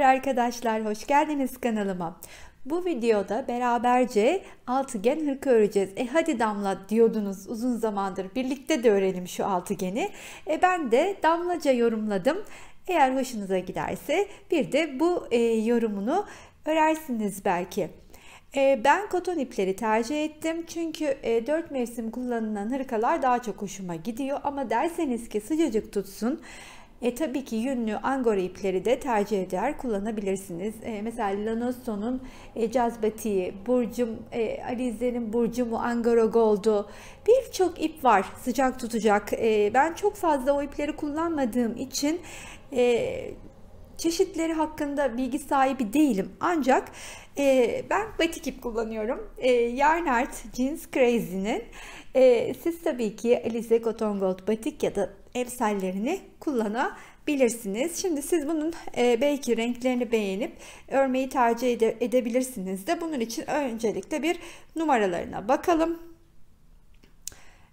arkadaşlar, hoş geldiniz kanalıma. Bu videoda beraberce altıgen hırka öreceğiz. Hadi Damla diyordunuz uzun zamandır, birlikte de örelim şu altıgeni. Ben de Damlaca yorumladım. Eğer hoşunuza giderse bir de bu yorumunu örersiniz belki. Ben koton ipleri tercih ettim çünkü 4 mevsim kullanılan hırkalar daha çok hoşuma gidiyor. Ama derseniz ki sıcacık tutsun, tabii ki yünlü angora ipleri de tercih eder kullanabilirsiniz. Mesela Lanosso'nun Cazbatiği, Burcum, Alize'nin Burcumu Angora Gold'u, birçok ip var sıcak tutacak. Ben çok fazla o ipleri kullanmadığım için çeşitleri hakkında bilgi sahibi değilim. Ancak ben batik ip kullanıyorum. Yarnart Jeans Crazy'nin. Siz tabii ki Alize Cotton Gold batik ya da emsallerini kullanabilirsiniz. Şimdi siz bunun belki renklerini beğenip örmeyi tercih edebilirsiniz de. Bunun için öncelikle bir numaralarına bakalım.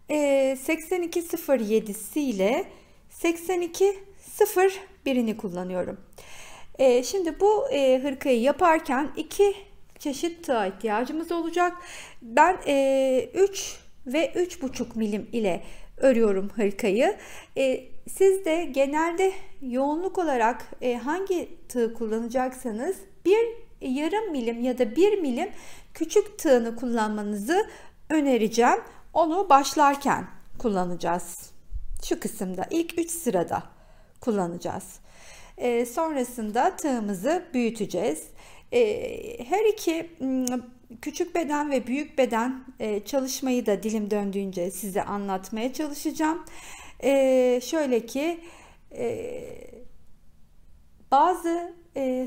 8207'si ile 8201'ini kullanıyorum. Şimdi bu hırkayı yaparken iki çeşit tığa ihtiyacımız olacak. Ben 3 ve 3,5 milim ile örüyorum hırkayı. Siz de genelde yoğunluk olarak hangi tığ kullanacaksanız yarım milim ya da 1 milim küçük tığını kullanmanızı önereceğim. Onu başlarken kullanacağız. Şu kısımda ilk 3 sırada kullanacağız. Sonrasında tığımızı büyüteceğiz. Her iki küçük beden ve büyük beden çalışmayı da dilim döndüğünce size anlatmaya çalışacağım. Şöyle ki bazı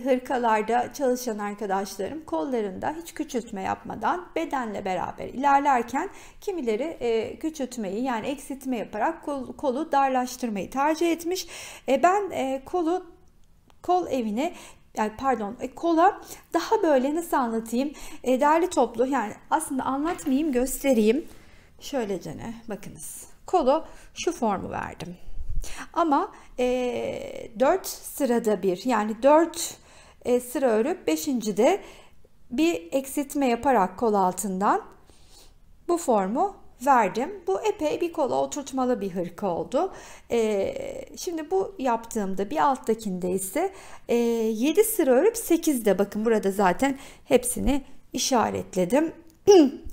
hırkalarda çalışan arkadaşlarım kollarında hiç küçültme yapmadan bedenle beraber ilerlerken kimileri küçültmeyi yani eksiltme yaparak kolu darlaştırmayı tercih etmiş. Ben kola daha böyle nasıl anlatayım, derli toplu, yani aslında anlatmayayım, göstereyim. Şöylece bakınız, kolu şu formu verdim. Ama 4 sırada bir, yani 4 sıra örüp 5. de bir eksiltme yaparak kol altından bu formu verdim. Bu epey bir kola oturtmalı bir hırka oldu. Şimdi bu yaptığımda bir alttakinde ise 7 sıra örüp 8'de, bakın burada zaten hepsini işaretledim.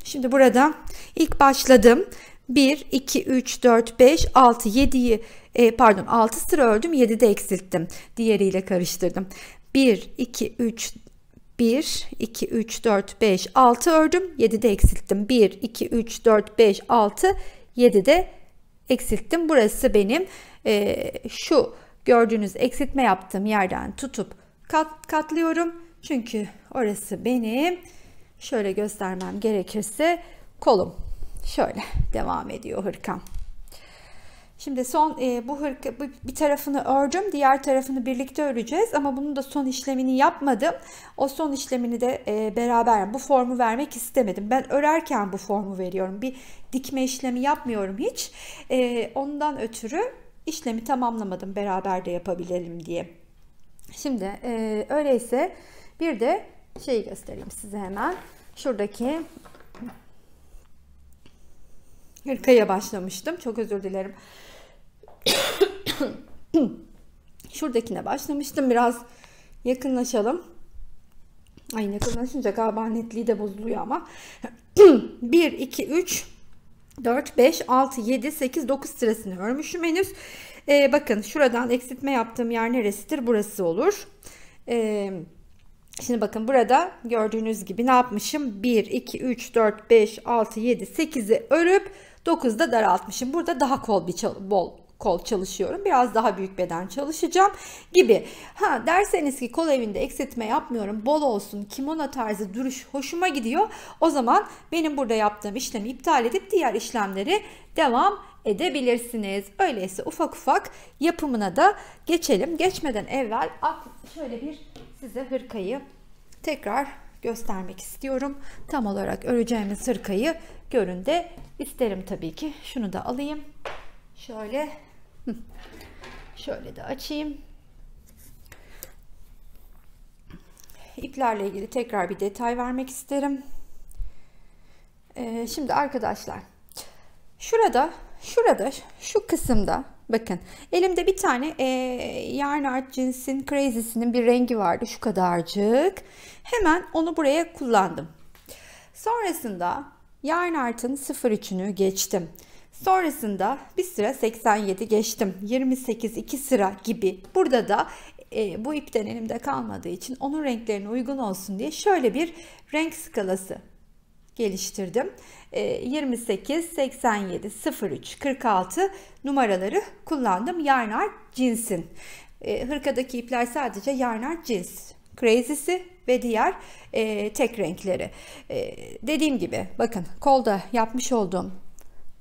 Şimdi burada ilk başladım. 1, 2, 3, 4, 5, 6, 7'yi 6 sıra ördüm, 7'de eksilttim. Diğeriyle karıştırdım. 1, 2, 3, 1, 2, 3, 4, 5, 6 ördüm, 7'de eksilttim. 1, 2, 3, 4, 5, 6, 7'de eksilttim. Burası benim şu gördüğünüz eksiltme yaptığım yerden tutup katlıyorum. Çünkü orası benim, şöyle göstermem gerekirse, kolum. Şöyle devam ediyor hırkam. Şimdi son bu hırka bir tarafını ördüm, diğer tarafını birlikte öreceğiz ama bunun da son işlemini yapmadım. O son işlemini de beraber, bu formu vermek istemedim. Ben örerken bu formu veriyorum. Bir dikme işlemi yapmıyorum hiç. Ondan ötürü işlemi tamamlamadım, beraber de yapabilelim diye. Şimdi öyleyse bir de şeyi göstereyim size hemen. Şuradaki hırkaya başlamıştım. Çok özür dilerim. Şuradakine başlamıştım. Biraz yakınlaşalım. Ay, yakınlaşınca galiba netliği de bozuluyor ama. 1, 2, 3, 4, 5, 6, 7, 8, 9 sırasını örmüşüm henüz. Bakın şuradan eksiltme yaptığım yer neresidir? Burası olur. Şimdi bakın burada gördüğünüz gibi ne yapmışım? 1, 2, 3, 4, 5, 6, 7, 8'i örüp 9'da daraltmışım. Burada daha bol kol çalışıyorum. Biraz daha büyük beden çalışacağım gibi. Derseniz ki kol evinde eksiltme yapmıyorum, bol olsun, kimono tarzı duruş hoşuma gidiyor. O zaman benim burada yaptığım işlemi iptal edip diğer işlemleri devam edebilirsiniz. Öyleyse ufak ufak yapımına da geçelim. Geçmeden evvel şöyle bir size hırkayı tekrar göstermek istiyorum. Tam olarak öreceğimiz hırkayı görün de isterim tabii ki. Şunu da alayım. Şöyle de açayım. iplerle ilgili tekrar bir detay vermek isterim. Şimdi arkadaşlar, şurada şu kısımda bakın, elimde bir tane Yarn Art cinsin Crazy'sinin bir rengi vardı, şu kadarcık. Hemen onu buraya kullandım. Sonrasında Yarn Art'ın 03'ünü geçtim. Sonrasında bir sıra 87 geçtim. 28 2 sıra gibi. Burada da bu ipten elimde kalmadığı için onun renklerine uygun olsun diye şöyle bir renk skalası geliştirdim. 28, 87, 03, 46 numaraları kullandım. Yarn Art cinsin. Hırkadaki ipler sadece Yarn Art cins. Crazy'si ve diğer tek renkleri. Dediğim gibi bakın, kolda yapmış olduğum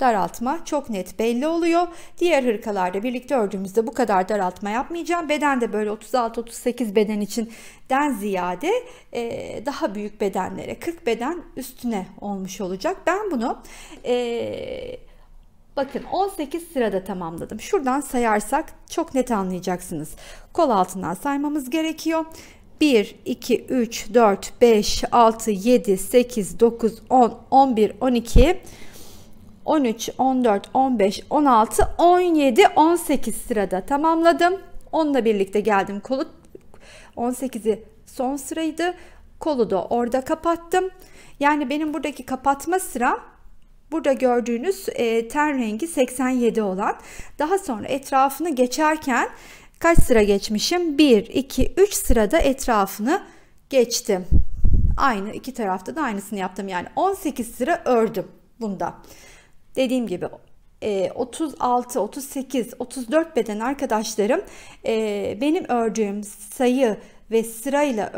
daraltma çok net belli oluyor. Diğer hırkalarda birlikte ördüğümüzde bu kadar daraltma yapmayacağım. Beden de böyle 36-38 beden için ziyade daha büyük bedenlere, 40 beden üstüne olmuş olacak. Ben bunu bakın 18 sırada tamamladım. Şuradan sayarsak çok net anlayacaksınız. Kol altından saymamız gerekiyor. 1, 2, 3, 4, 5, 6, 7, 8, 9, 10, 11, 12, 13, 14, 15, 16, 17, 18 sırada tamamladım. Onunla birlikte geldim. Kolu 18'i son sıraydı. Kolu da orada kapattım. Yani benim buradaki kapatma sıram, burada gördüğünüz ten rengi 87 olan. Daha sonra etrafını geçerken kaç sıra geçmişim? 1, 2, 3 sırada etrafını geçtim. Aynı iki tarafta da aynısını yaptım. Yani 18 sıra ördüm bunda. Dediğim gibi 36, 38, 34 beden arkadaşlarım benim ördüğüm sayı ve sırayla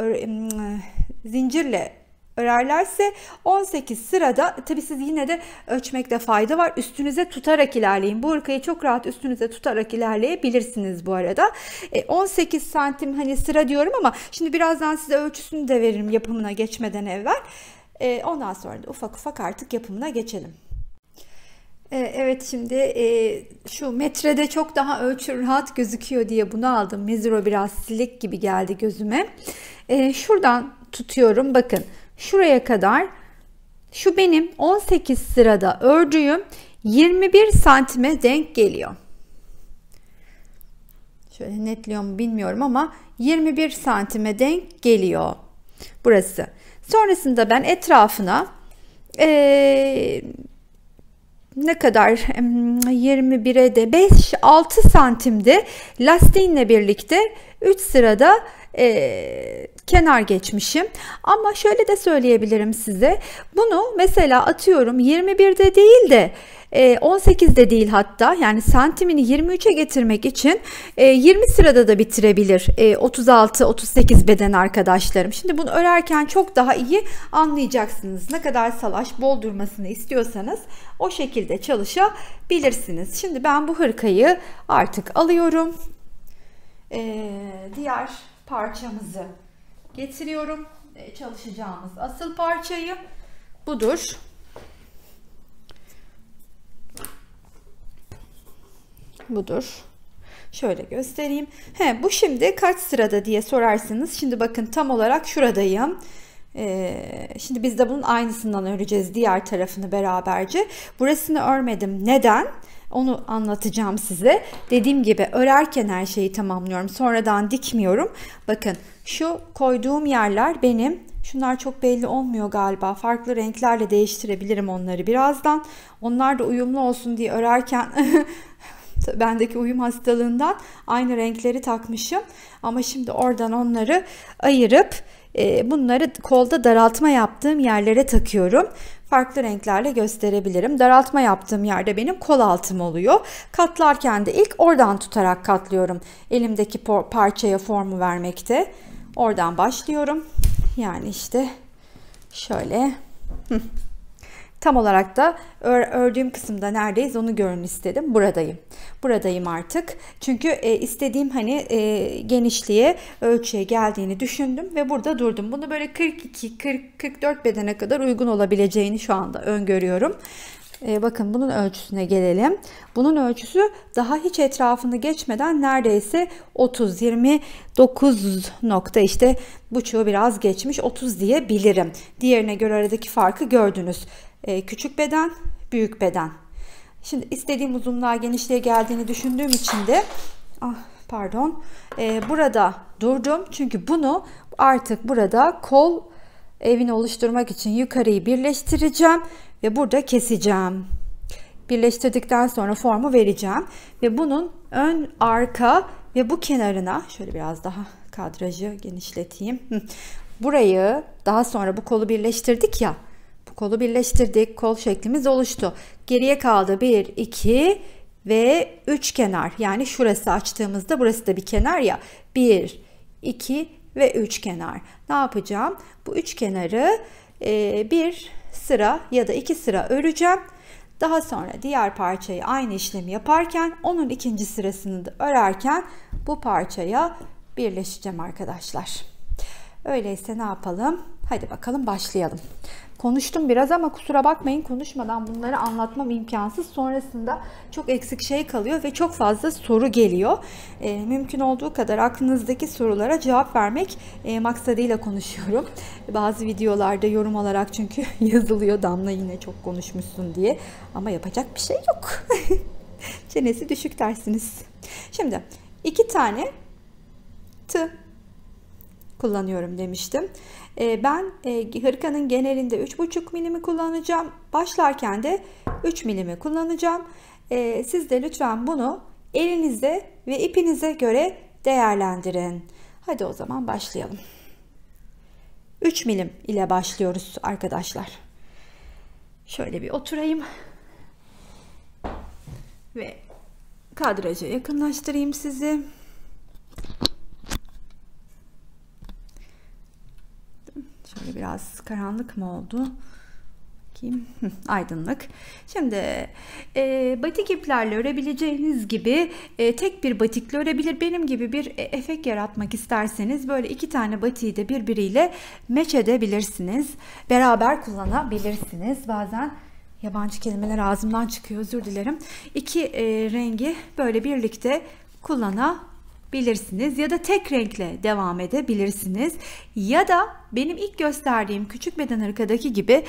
zincirle örerlerse 18 sırada, tabi siz yine de ölçmekte fayda var. Üstünüze tutarak ilerleyin. Bu hırkayı çok rahat üstünüze tutarak ilerleyebilirsiniz bu arada. 18 santim hani sıra diyorum ama şimdi birazdan size ölçüsünü de veririm yapımına geçmeden evvel. Ondan sonra da ufak ufak artık yapımına geçelim. Evet, şimdi şu metrede çok daha ölçü rahat gözüküyor diye bunu aldım. Mezuro biraz silik gibi geldi gözüme. Şuradan tutuyorum. Bakın şuraya kadar, şu benim 18 sırada ördüğüm 21 santime denk geliyor. Şöyle netliyor mu bilmiyorum ama 21 santime denk geliyor burası. Sonrasında ben etrafına ne kadar 21'e de 5-6 santimde lastiğinle birlikte 3 sırada kenar geçmişim. Ama şöyle de söyleyebilirim size. Bunu mesela atıyorum 21'de değil de 18'de değil, hatta yani santimini 23'e getirmek için 20 sırada da bitirebilir 36-38 beden arkadaşlarım. Şimdi bunu örerken çok daha iyi anlayacaksınız. Ne kadar salaş, bol durmasını istiyorsanız o şekilde çalışabilirsiniz. Şimdi ben bu hırkayı artık alıyorum. Diğer parçamızı getiriyorum. Çalışacağımız asıl parçayı budur. Budur. Şöyle göstereyim. Bu şimdi kaç sırada diye sorarsanız, şimdi bakın tam olarak şuradayım. Şimdi biz de bunun aynısından öreceğiz, diğer tarafını beraberce. Burasını örmedim. Neden? Onu anlatacağım size. Dediğim gibi örerken her şeyi tamamlıyorum. Sonradan dikmiyorum. Bakın şu koyduğum yerler benim. Şunlar çok belli olmuyor galiba. Farklı renklerle değiştirebilirim onları birazdan. Onlar da uyumlu olsun diye örerken bendeki uyum hastalığından aynı renkleri takmışım. Ama şimdi oradan onları ayırıp bunları kolda daraltma yaptığım yerlere takıyorum. Farklı renklerle gösterebilirim. Daraltma yaptığım yerde benim kol altım oluyor. Katlarken de ilk oradan tutarak katlıyorum. Elimdeki parçaya formu vermekte. Oradan başlıyorum. Yani işte şöyle. Tam olarak da ördüğüm kısımda neredeyiz onu görün istedim. Buradayım. Buradayım artık. Çünkü istediğim hani genişliğe, ölçüye geldiğini düşündüm ve burada durdum. Bunu böyle 42, 40, 44 bedene kadar uygun olabileceğini şu anda öngörüyorum. Bakın bunun ölçüsüne gelelim. Bunun ölçüsü daha hiç etrafını geçmeden neredeyse 30, 29 nokta, işte buçuğu biraz geçmiş, 30 diyebilirim. Diğerine göre aradaki farkı gördünüz. Küçük beden, büyük beden. Şimdi istediğim uzunluğa, genişliğe geldiğini düşündüğüm için de burada durdum. Çünkü bunu artık burada kol evini oluşturmak için yukarıyı birleştireceğim ve burada keseceğim. Birleştirdikten sonra formu vereceğim ve bunun ön, arka ve bu kenarına şöyle biraz daha kadrajı genişleteyim. Burayı daha sonra bu kolu birleştirdik ya. Bu kolu birleştirdik. Kol şeklimiz oluştu. Geriye kaldı 1, 2 ve 3 kenar. Yani şurası açtığımızda burası da bir kenar ya. 1, 2 ve 3 kenar. Ne yapacağım? Bu 3 kenarı bir sıra ya da 2 sıra öreceğim. Daha sonra diğer parçayı aynı işlemi yaparken onun ikinci sırasını da örerken bu parçaya birleşeceğim arkadaşlar. Öyleyse ne yapalım? Hadi bakalım başlayalım. Konuştum biraz ama kusura bakmayın, konuşmadan bunları anlatmam imkansız. Sonrasında çok eksik şey kalıyor ve çok fazla soru geliyor. Mümkün olduğu kadar aklınızdaki sorulara cevap vermek maksadıyla konuşuyorum. Bazı videolarda yorum olarak çünkü yazılıyor, Damla yine çok konuşmuşsun diye. Ama yapacak bir şey yok. Çenesi düşük dersiniz. Şimdi 2 tane tığ kullanıyorum demiştim. Ben hırkanın genelinde 3,5 milimi kullanacağım. Başlarken de 3 milimi kullanacağım. Siz de lütfen bunu elinize ve ipinize göre değerlendirin. Hadi o zaman başlayalım. 3 milim ile başlıyoruz arkadaşlar. Şöyle bir oturayım. Ve kadraja yakınlaştırayım sizi. Şöyle biraz karanlık mı oldu? Bakayım. Aydınlık. Şimdi batik iplerle örebileceğiniz gibi tek bir batikle örebilir. Benim gibi bir efekt yaratmak isterseniz böyle 2 tane batiği de birbiriyle meç edebilirsiniz. Beraber kullanabilirsiniz. Bazen yabancı kelimeler ağzımdan çıkıyor, özür dilerim. 2 rengi böyle birlikte kullanabilirsiniz ya da tek renkle devam edebilirsiniz ya da benim ilk gösterdiğim küçük beden hırkadaki gibi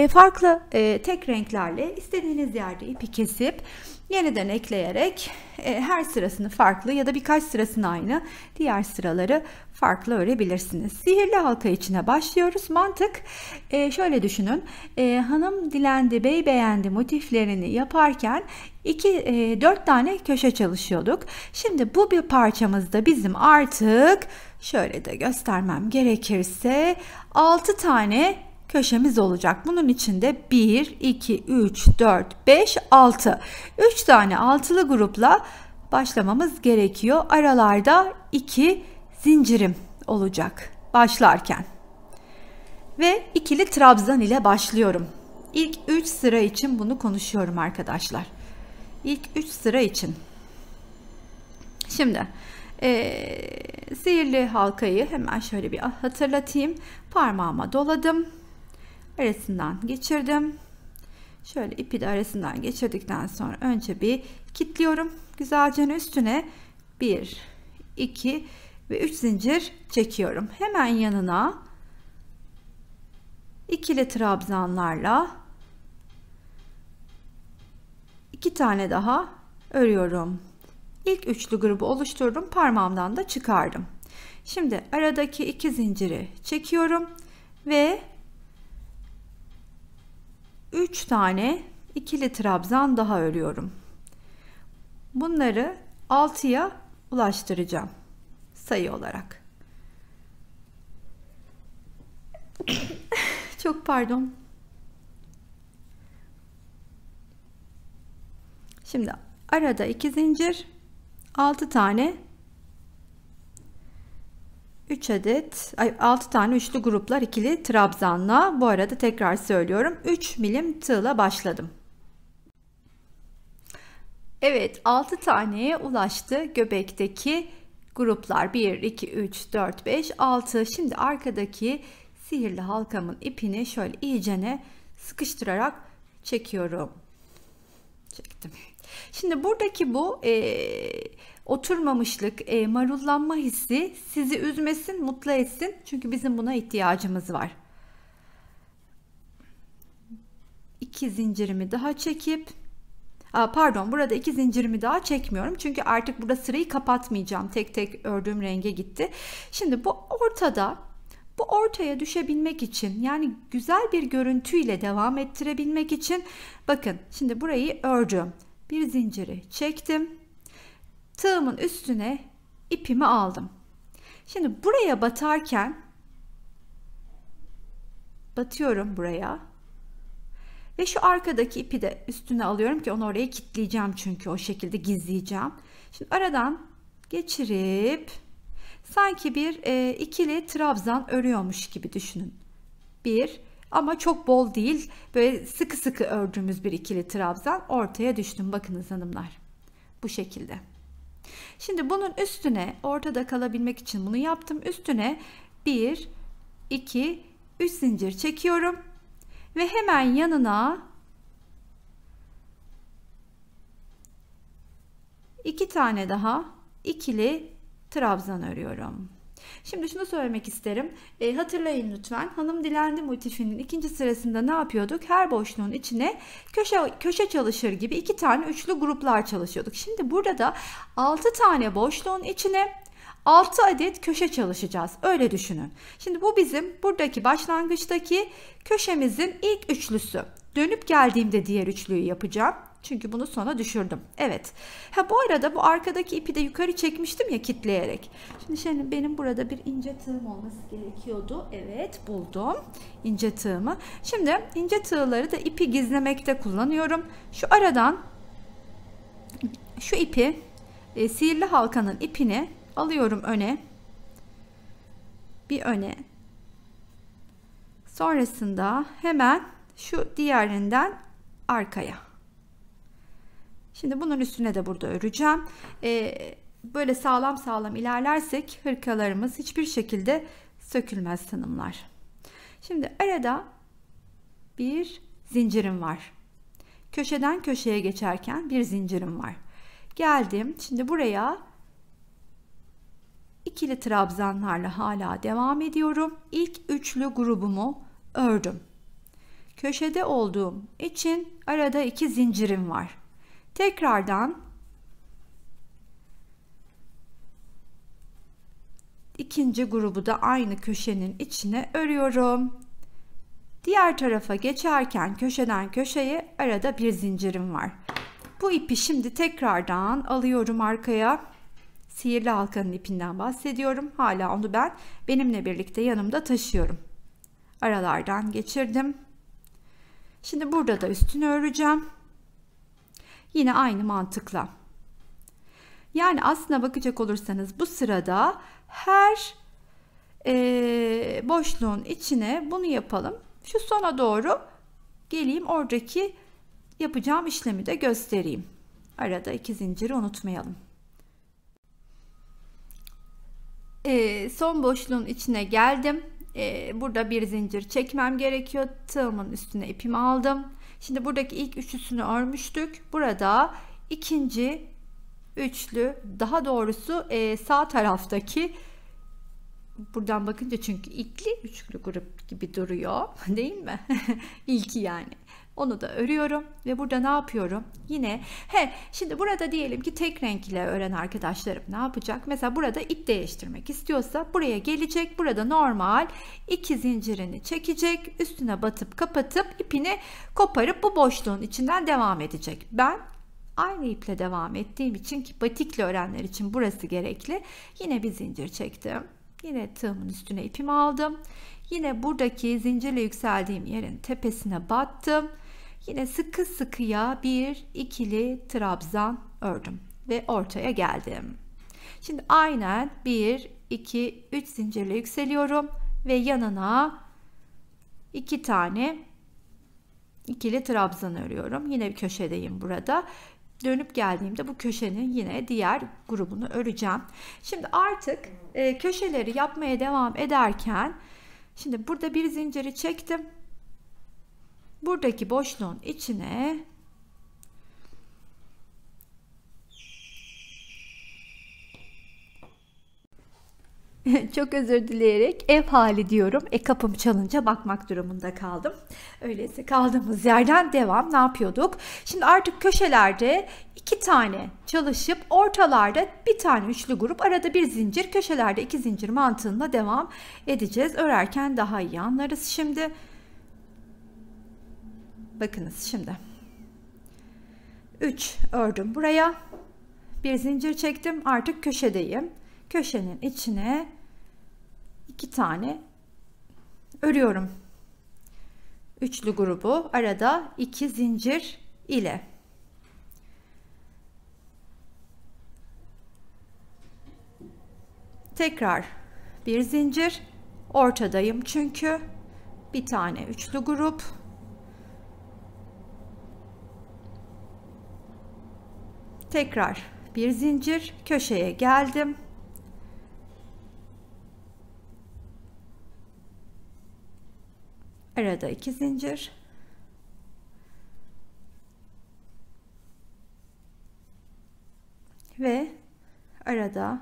farklı tek renklerle istediğiniz yerde ipi kesip yeniden ekleyerek her sırasını farklı ya da birkaç sırasını aynı, diğer sıraları farklı örebilirsiniz. Sihirli halka içine başlıyoruz. Mantık şöyle düşünün. Hanım dilendi, bey beğendi motiflerini yaparken 4 tane köşe çalışıyorduk. Şimdi bu bir parçamızda bizim artık şöyle de göstermem gerekirse 6 tane köşemiz olacak. Bunun içinde 1, 2, 3, 4, 5, 6. 3 tane altılı grupla başlamamız gerekiyor. Aralarda 2 zincirim olacak başlarken. Ve ikili trabzan ile başlıyorum. İlk 3 sıra için bunu konuşuyorum arkadaşlar. İlk 3 sıra için. Şimdi sihirli halkayı hemen şöyle bir hatırlatayım. Parmağıma doladım. Arasından geçirdim. Şöyle ipi de arasından geçirdikten sonra önce bir kilitliyorum. Güzelce üstüne 1, 2 ve 3 zincir çekiyorum. Hemen yanına ikili trabzanlarla 2 tane daha örüyorum. İlk üçlü grubu oluşturdum. Parmağımdan da çıkardım. Şimdi aradaki 2 zinciri çekiyorum ve 3 tane ikili trabzan daha örüyorum. Bunları 6'ya ulaştıracağım sayı olarak. Çok pardon. Şimdi arada 2 zincir, 6 tane 6 tane üçlü gruplar ikili trabzanla, bu arada tekrar söylüyorum, 3 milim tığla başladım. Evet, 6 taneye ulaştı göbekteki gruplar. 1, 2, 3, 4, 5, 6. Şimdi arkadaki sihirli halkamın ipini şöyle iyicene sıkıştırarak çekiyorum. Çektim. Şimdi buradaki bu oturmamışlık, marullanma hissi sizi üzmesin, mutlu etsin. Çünkü bizim buna ihtiyacımız var. 2 zincirimi daha çekip, pardon, burada 2 zincirimi daha çekmiyorum. Çünkü artık burada sırayı kapatmayacağım. Tek tek ördüğüm renge gitti. Şimdi bu ortada, bu ortaya düşebilmek için, yani güzel bir görüntüyle devam ettirebilmek için, bakın şimdi burayı ördüm. Bir zinciri çektim. Tığımın üstüne ipimi aldım. Şimdi buraya batarken batıyorum buraya. Ve şu arkadaki ipi de üstüne alıyorum ki onu oraya kilitleyeceğim, çünkü o şekilde gizleyeceğim. Şimdi aradan geçirip sanki bir ikili trabzan örüyormuş gibi düşünün. Bir, ama çok bol değil, böyle sıkı sıkı ördüğümüz bir ikili trabzan ortaya düştüm. Bakınız hanımlar, bu şekilde. Şimdi bunun üstüne, ortada kalabilmek için bunu yaptım. Üstüne 1, 2, 3 zincir çekiyorum. Ve hemen yanına 2 tane daha ikili trabzan örüyorum. Şimdi şunu söylemek isterim. Hatırlayın lütfen. Hanım Dilendi motifinin ikinci sırasında ne yapıyorduk? Her boşluğun içine köşe çalışır gibi 2 tane üçlü gruplar çalışıyorduk. Şimdi burada da 6 tane boşluğun içine 6 adet köşe çalışacağız. Öyle düşünün. Şimdi bu bizim buradaki başlangıçtaki köşemizin ilk üçlüsü. Dönüp geldiğimde diğer üçlüyü yapacağım. Çünkü bunu sona düşürdüm. Evet. Bu arada bu arkadaki ipi de yukarı çekmiştim ya, kitleyerek. Şimdi benim burada bir ince tığım olması gerekiyordu. Evet, buldum ince tığımı. Şimdi ince tığları da ipi gizlemekte kullanıyorum. Şu aradan şu ipi, sihirli halkanın ipini alıyorum öne. Bir öne. Sonrasında hemen şu diğerinden arkaya. Şimdi bunun üstüne de burada öreceğim. Böyle sağlam sağlam ilerlersek hırkalarımız hiçbir şekilde sökülmez hanımlar. Şimdi arada bir zincirim var. Köşeden köşeye geçerken bir zincirim var. Geldim. Şimdi buraya ikili trabzanlarla hala devam ediyorum. İlk üçlü grubumu ördüm. Köşede olduğum için arada 2 zincirim var. Tekrardan ikinci grubu da aynı köşenin içine örüyorum. Diğer tarafa geçerken köşeden köşeye arada bir zincirim var. Bu ipi şimdi tekrardan alıyorum arkaya. Sihirli halkanın ipinden bahsediyorum. Hala onu ben benimle birlikte yanımda taşıyorum. Aralardan geçirdim. Şimdi burada da üstünü öreceğim. Yine aynı mantıkla. Yani aslına bakacak olursanız bu sırada her boşluğun içine bunu yapalım. Şu sona doğru geleyim, oradaki yapacağım işlemi de göstereyim. Arada 2 zinciri unutmayalım. Son boşluğun içine geldim. Burada bir zincir çekmem gerekiyor. Tığımın üstüne ipimi aldım. Şimdi buradaki ilk üçlüsünü örmüştük. Burada ikinci üçlü, daha doğrusu sağ taraftaki, buradan bakınca çünkü ikili üçlü grup gibi duruyor değil mi? İlki yani. Onu da örüyorum ve burada ne yapıyorum? Yine şimdi burada diyelim ki tek renk ile ören arkadaşlarım ne yapacak? Mesela burada ip değiştirmek istiyorsa buraya gelecek. Burada normal 2 zincirini çekecek. Üstüne batıp kapatıp ipini koparıp bu boşluğun içinden devam edecek. Ben aynı iple devam ettiğim için, ki batikle örenler için burası gerekli. Yine bir zincir çektim. Yine tığımın üstüne ipimi aldım. Yine buradaki zincirle yükseldiğim yerin tepesine battım. Yine sıkı sıkıya bir ikili trabzan ördüm ve ortaya geldim. Şimdi aynen 1, 2, 3 zincirle yükseliyorum ve yanına 2 tane ikili trabzan örüyorum. Yine bir köşedeyim burada. Dönüp geldiğimde bu köşenin yine diğer grubunu öreceğim. Şimdi artık köşeleri yapmaya devam ederken, şimdi burada bir zinciri çektim. buradaki boşluğun içine çok özür dileyerek ev hali diyorum. Kapım çalınca bakmak durumunda kaldım. Öyleyse kaldığımız yerden devam. Ne yapıyorduk? Şimdi artık köşelerde 2 tane çalışıp ortalarda bir tane üçlü grup, arada bir zincir, köşelerde 2 zincir mantığında devam edeceğiz. Örerken daha iyi anlarız şimdi. Bakınız şimdi. 3 ördüm buraya. Bir zincir çektim. Artık köşedeyim. Köşenin içine 2 tane örüyorum. Üçlü grubu arada 2 zincir ile. Tekrar bir zincir. Ortadayım çünkü. Bir tane üçlü grup. Tekrar bir zincir. Köşeye geldim. Arada 2 zincir. Ve arada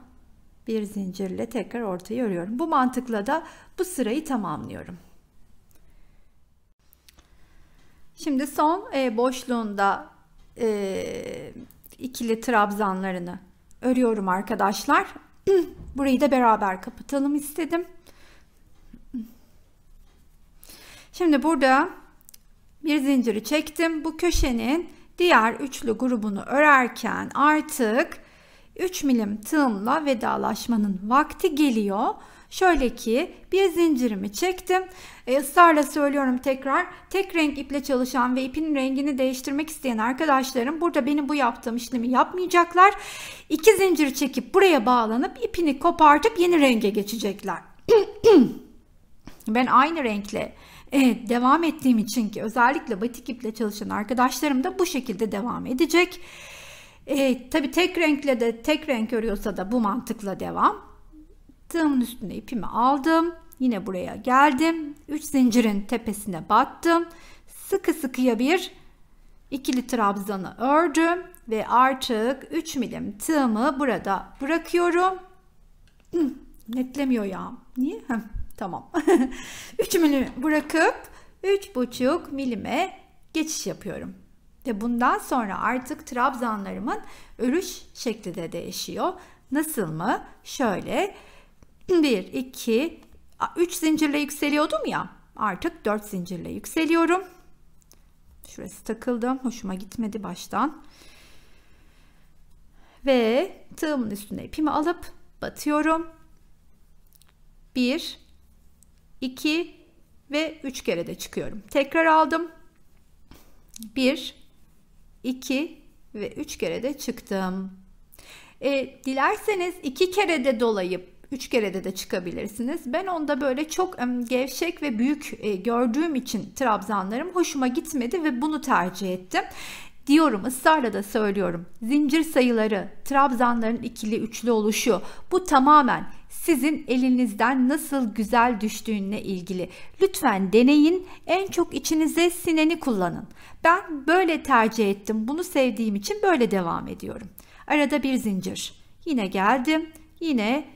bir zincirle tekrar ortaya örüyorum. Bu mantıkla da bu sırayı tamamlıyorum. Şimdi son boşluğunda ikili trabzanlarını örüyorum arkadaşlar. Burayı da beraber kapatalım istedim. Şimdi burada bir zinciri çektim. Bu köşenin diğer üçlü grubunu örerken artık 3 milim tığımla vedalaşmanın vakti geliyor. Şöyle ki bir zincirimi çektim. Israrla söylüyorum tekrar. Tek renk iple çalışan ve ipin rengini değiştirmek isteyen arkadaşlarım burada benim bu yaptığım işlemi yapmayacaklar. 2 zincir çekip buraya bağlanıp ipini kopartıp yeni renge geçecekler. Ben aynı renkle devam ettiğim için ki özellikle batik iple çalışan arkadaşlarım da bu şekilde devam edecek. Tabii tek renkle de tek renk örüyorsa da bu mantıkla devam. Tığımın üstüne ipimi aldım. Yine buraya geldim. 3 zincirin tepesine battım. Sıkı sıkıya bir ikili trabzanı ördüm ve artık 3 milim tığımı burada bırakıyorum. Netlemiyor ya. Niye? Tamam. 3 milim bırakıp 3,5 milime geçiş yapıyorum. Ve bundan sonra artık trabzanlarımın örüş şekli de değişiyor. Nasıl mı? Şöyle 1, 2, 3 zincirle yükseliyordum ya. Artık 4 zincirle yükseliyorum. Şurası takıldım. Hoşuma gitmedi baştan. Ve tığımın üstüne ipimi alıp batıyorum. 1, 2 ve 3 kere de çıkıyorum. Tekrar aldım. 1, 2 ve 3 kere de çıktım. Dilerseniz 2 kere de dolayıp 3 kere de çıkabilirsiniz. Ben onda böyle çok gevşek ve büyük gördüğüm için trabzanlarım hoşuma gitmedi ve bunu tercih ettim. Diyorum, ısrarla da söylüyorum. Zincir sayıları, trabzanların ikili üçlü oluşu, bu tamamen sizin elinizden nasıl güzel düştüğüne ilgili. Lütfen deneyin, en çok içinize sineni kullanın. Ben böyle tercih ettim. Bunu sevdiğim için böyle devam ediyorum. Arada bir zincir. Yine geldim. Yine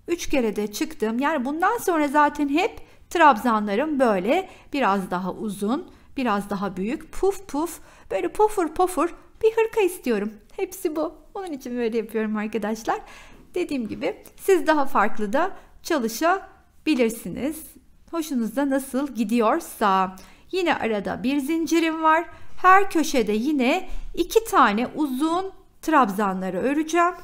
3 kere de çıktım. Yani bundan sonra zaten hep trabzanlarım böyle biraz daha uzun, biraz daha büyük, puf puf, böyle pofur pofur bir hırka istiyorum. Hepsi bu. Onun için böyle yapıyorum arkadaşlar. Dediğim gibi siz daha farklı da çalışabilirsiniz. Hoşunuzda nasıl gidiyorsa. Yine arada bir zincirim var. Her köşede yine 2 tane uzun trabzanları öreceğim.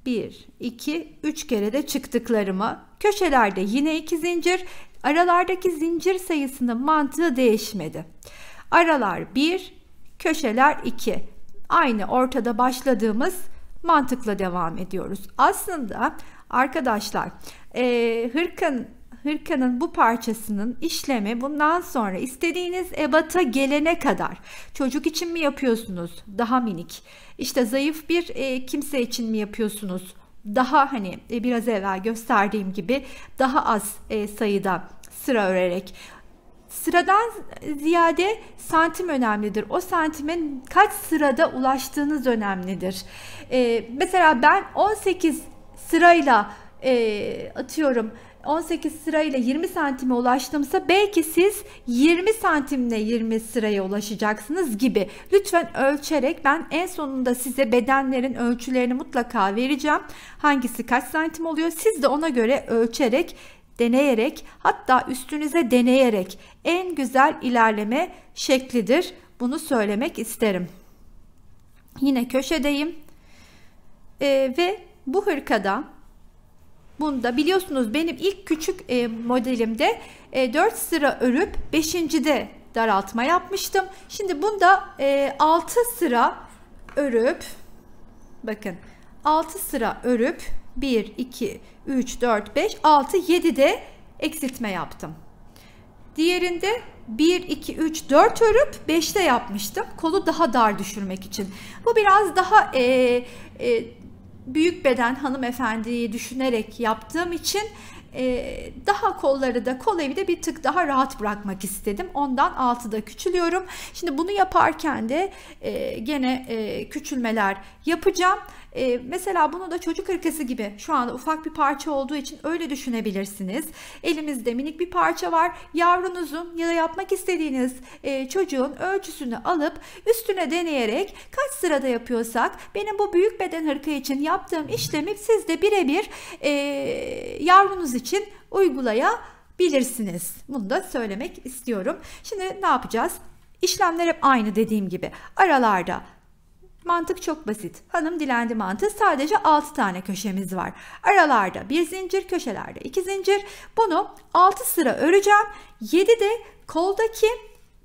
1, 2, 3 kere de çıktıklarımı, köşelerde yine 2 zincir, aralardaki zincir sayısının mantığı değişmedi. Aralar 1, köşeler 2. Aynı ortada başladığımız mantıkla devam ediyoruz. Aslında arkadaşlar hırkanın bu parçasının işlemi bundan sonra istediğiniz ebata gelene kadar, çocuk için mi yapıyorsunuz daha minik, işte zayıf bir kimse için mi yapıyorsunuz daha hani biraz evvel gösterdiğim gibi daha az sayıda sıra örerek. Sıradan ziyade santim önemlidir. O santimin kaç sırada ulaştığınız önemlidir. Mesela ben 18 sırayla atıyorum 18 sırayla 20 santime ulaştımsa belki siz 20 santimle 20 sıraya ulaşacaksınız gibi. Lütfen ölçerek, ben en sonunda size bedenlerin ölçülerini mutlaka vereceğim. Hangisi kaç santim oluyor? Siz de ona göre ölçerek, deneyerek, hatta üstünüze deneyerek en güzel ilerleme şeklidir. Bunu söylemek isterim. Yine köşedeyim. Ve bu hırkada, bunda biliyorsunuz benim ilk küçük modelimde 4 sıra örüp 5.'de daraltma yapmıştım. Şimdi bunda 6 sıra örüp, bakın 6 sıra örüp 1, 2, 3, 4, 5, 6, 7'de eksiltme yaptım. Diğerinde 1, 2, 3, 4 örüp 5'te yapmıştım. Kolu daha dar düşürmek için. Bu biraz daha büyük beden hanımefendiyi düşünerek yaptığım için daha kolları da, kol evi de bir tık daha rahat bırakmak istedim. Ondan 6'da küçülüyorum. Şimdi bunu yaparken de gene küçülmeler yapacağım. Mesela bunu da çocuk hırkası gibi şu anda ufak bir parça olduğu için öyle düşünebilirsiniz. Elimizde minik bir parça var. Yavrunuzun ya da yapmak istediğiniz çocuğun ölçüsünü alıp üstüne deneyerek kaç sırada yapıyorsak, benim bu büyük beden hırka için yaptığım işlemi siz de birebir yavrunuz için uygulayabilirsiniz. Bunu da söylemek istiyorum. Şimdi ne yapacağız? İşlemler hep aynı dediğim gibi. Aralarda mantık çok basit. Hanım dilendi mantığı. Sadece 6 tane köşemiz var. Aralarda bir zincir, köşelerde 2 zincir. Bunu 6 sıra öreceğim. 7'de koldaki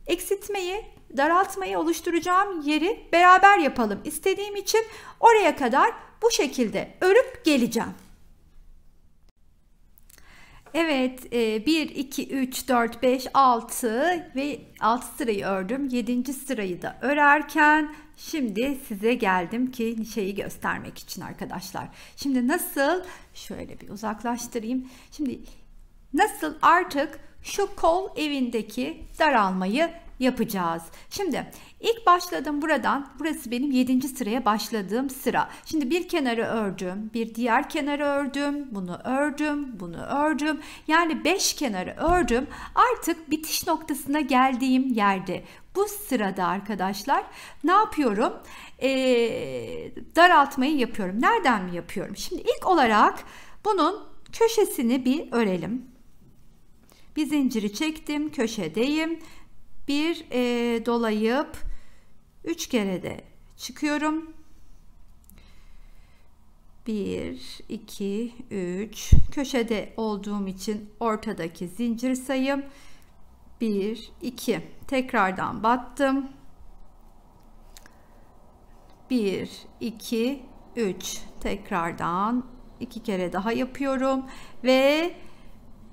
eksiltmeyi, daraltmayı oluşturacağım yeri beraber yapalım istediğim için oraya kadar bu şekilde örüp geleceğim. Evet, 1, 2, 3, 4, 5, 6 ve 6 sırayı ördüm. 7. sırayı da örerken şimdi size geldim ki şeyi göstermek için arkadaşlar. Şimdi nasıl, şöyle bir uzaklaştırayım. Şimdi nasıl artık şu kol evindeki daralmayı yapacağız. Şimdi ilk başladım buradan. Burası benim 7. sıraya başladığım sıra. Şimdi bir kenarı ördüm, bir diğer kenarı ördüm, bunu ördüm, bunu ördüm. Yani 5 kenarı ördüm. Artık bitiş noktasına geldiğim yerde bu sırada arkadaşlar ne yapıyorum? Daraltmayı yapıyorum. Nereden mi yapıyorum? Şimdi ilk olarak bunun köşesini bir örelim. Bir zinciri çektim, köşedeyim. Bir dolayıp 3 kere de çıkıyorum. 1, 2, 3. Köşede olduğum için ortadaki zincir sayım 1, 2. Tekrardan battım. 1, 2, 3. Tekrardan 2 kere daha yapıyorum ve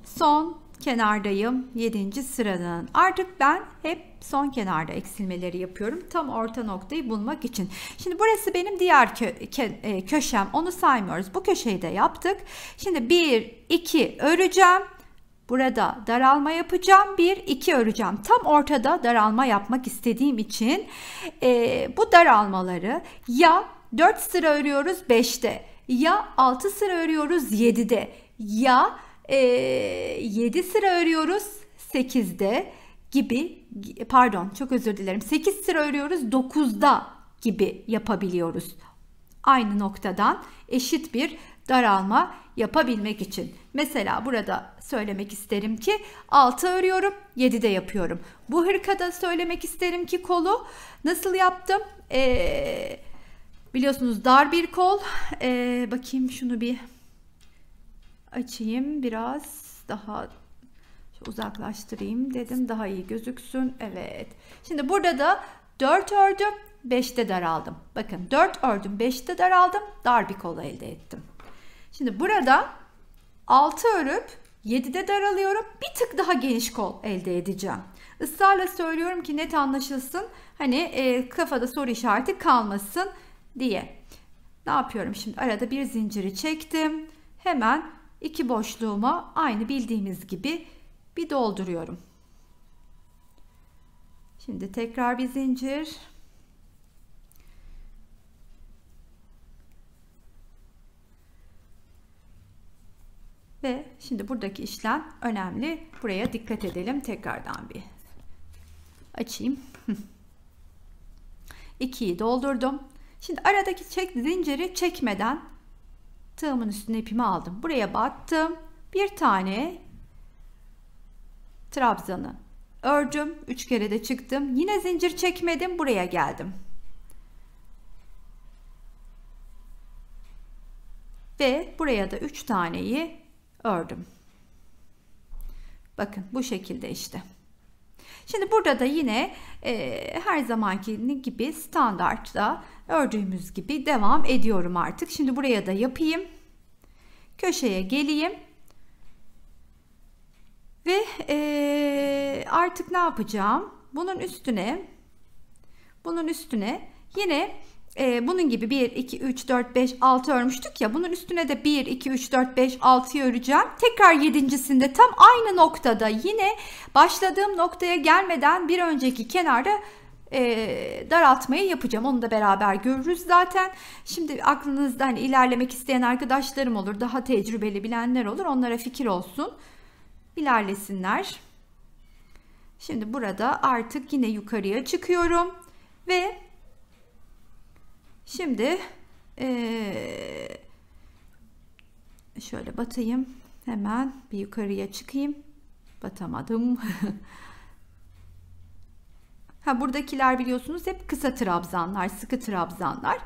son kenardayım 7. sıranın. Artık ben hep son kenarda eksilmeleri yapıyorum. Tam orta noktayı bulmak için. Şimdi burası benim diğer köşem. Onu saymıyoruz. Bu köşeyi de yaptık. Şimdi 1, 2 öreceğim. Burada daralma yapacağım. 1, 2 öreceğim. Tam ortada daralma yapmak istediğim için bu daralmaları ya 4 sıra örüyoruz 5'te, ya 6 sıra örüyoruz 7'de, ya 7 sıra örüyoruz 8'de gibi, pardon çok özür dilerim, 8 sıra örüyoruz 9'da gibi yapabiliyoruz. Aynı noktadan eşit bir daralma yapabilmek için. Mesela burada söylemek isterim ki 6 örüyorum 7'de yapıyorum. Bu hırkada söylemek isterim ki kolu nasıl yaptım? Biliyorsunuz dar bir kol. Bakayım şunu bir açayım, biraz daha uzaklaştırayım dedim, daha iyi gözüksün. Evet. Şimdi burada da 4 ördüm, 5'te daraldım. Bakın 4 ördüm, 5'te daraldım, dar bir kol elde ettim. Şimdi burada 6 örüp 7'de daralıyorum, bir tık daha geniş kol elde edeceğim. Israrla söylüyorum ki net anlaşılsın, hani kafada soru işareti kalmasın diye. Ne yapıyorum şimdi? Arada bir zinciri çektim. Hemen iki boşluğuma aynı bildiğimiz gibi bir dolduruyorum. Şimdi tekrar bir zincir. Ve şimdi buradaki işlem önemli. Buraya dikkat edelim. Tekrardan bir açayım. 2'yi doldurdum. Şimdi aradaki zinciri çekmeden tığımın üstüne ipimi aldım. Buraya battım. Bir tane trabzanı ördüm. 3 kere de çıktım. Yine zincir çekmedim. Buraya geldim. Ve buraya da 3 taneyi ördüm. Bakın bu şekilde işte. Şimdi burada da yine her zamanki gibi standartta ördüğümüz gibi devam ediyorum artık. Şimdi buraya da yapayım. Köşeye geleyim. Ve artık ne yapacağım? Bunun üstüne yine bunun gibi 1, 2, 3, 4, 5, 6 örmüştük ya. Bunun üstüne de 1, 2, 3, 4, 5, 6'yı öreceğim. Tekrar 7.'sinde tam aynı noktada yine başladığım noktaya gelmeden bir önceki kenarda daraltmayı yapacağım. Onu da beraber görürüz zaten. Şimdi aklınızda hani ilerlemek isteyen arkadaşlarım olur. Daha tecrübeli bilenler olur. Onlara fikir olsun. İlerlesinler. Şimdi burada artık yine yukarıya çıkıyorum. Ve şimdi şöyle batayım. Hemen bir yukarıya çıkayım. Batamadım. Buradakiler biliyorsunuz hep kısa trabzanlar, sıkı trabzanlar.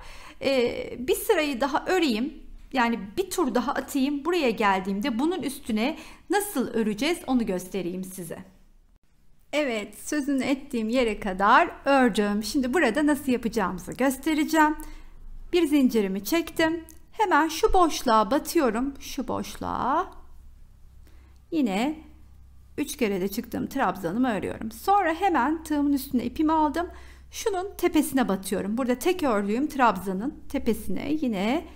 Bir sırayı daha öreyim. Yani bir tur daha atayım. Buraya geldiğimde bunun üstüne nasıl öreceğiz onu göstereyim size. Evet, sözünü ettiğim yere kadar ördüm. Şimdi burada nasıl yapacağımızı göstereceğim. Bir zincirimi çektim. Hemen şu boşluğa batıyorum. Şu boşluğa. Yine 3 kere de çıktığım trabzanımı örüyorum. Sonra hemen tığımın üstüne ipimi aldım. Şunun tepesine batıyorum. Burada tek ördüğüm trabzanın tepesine yine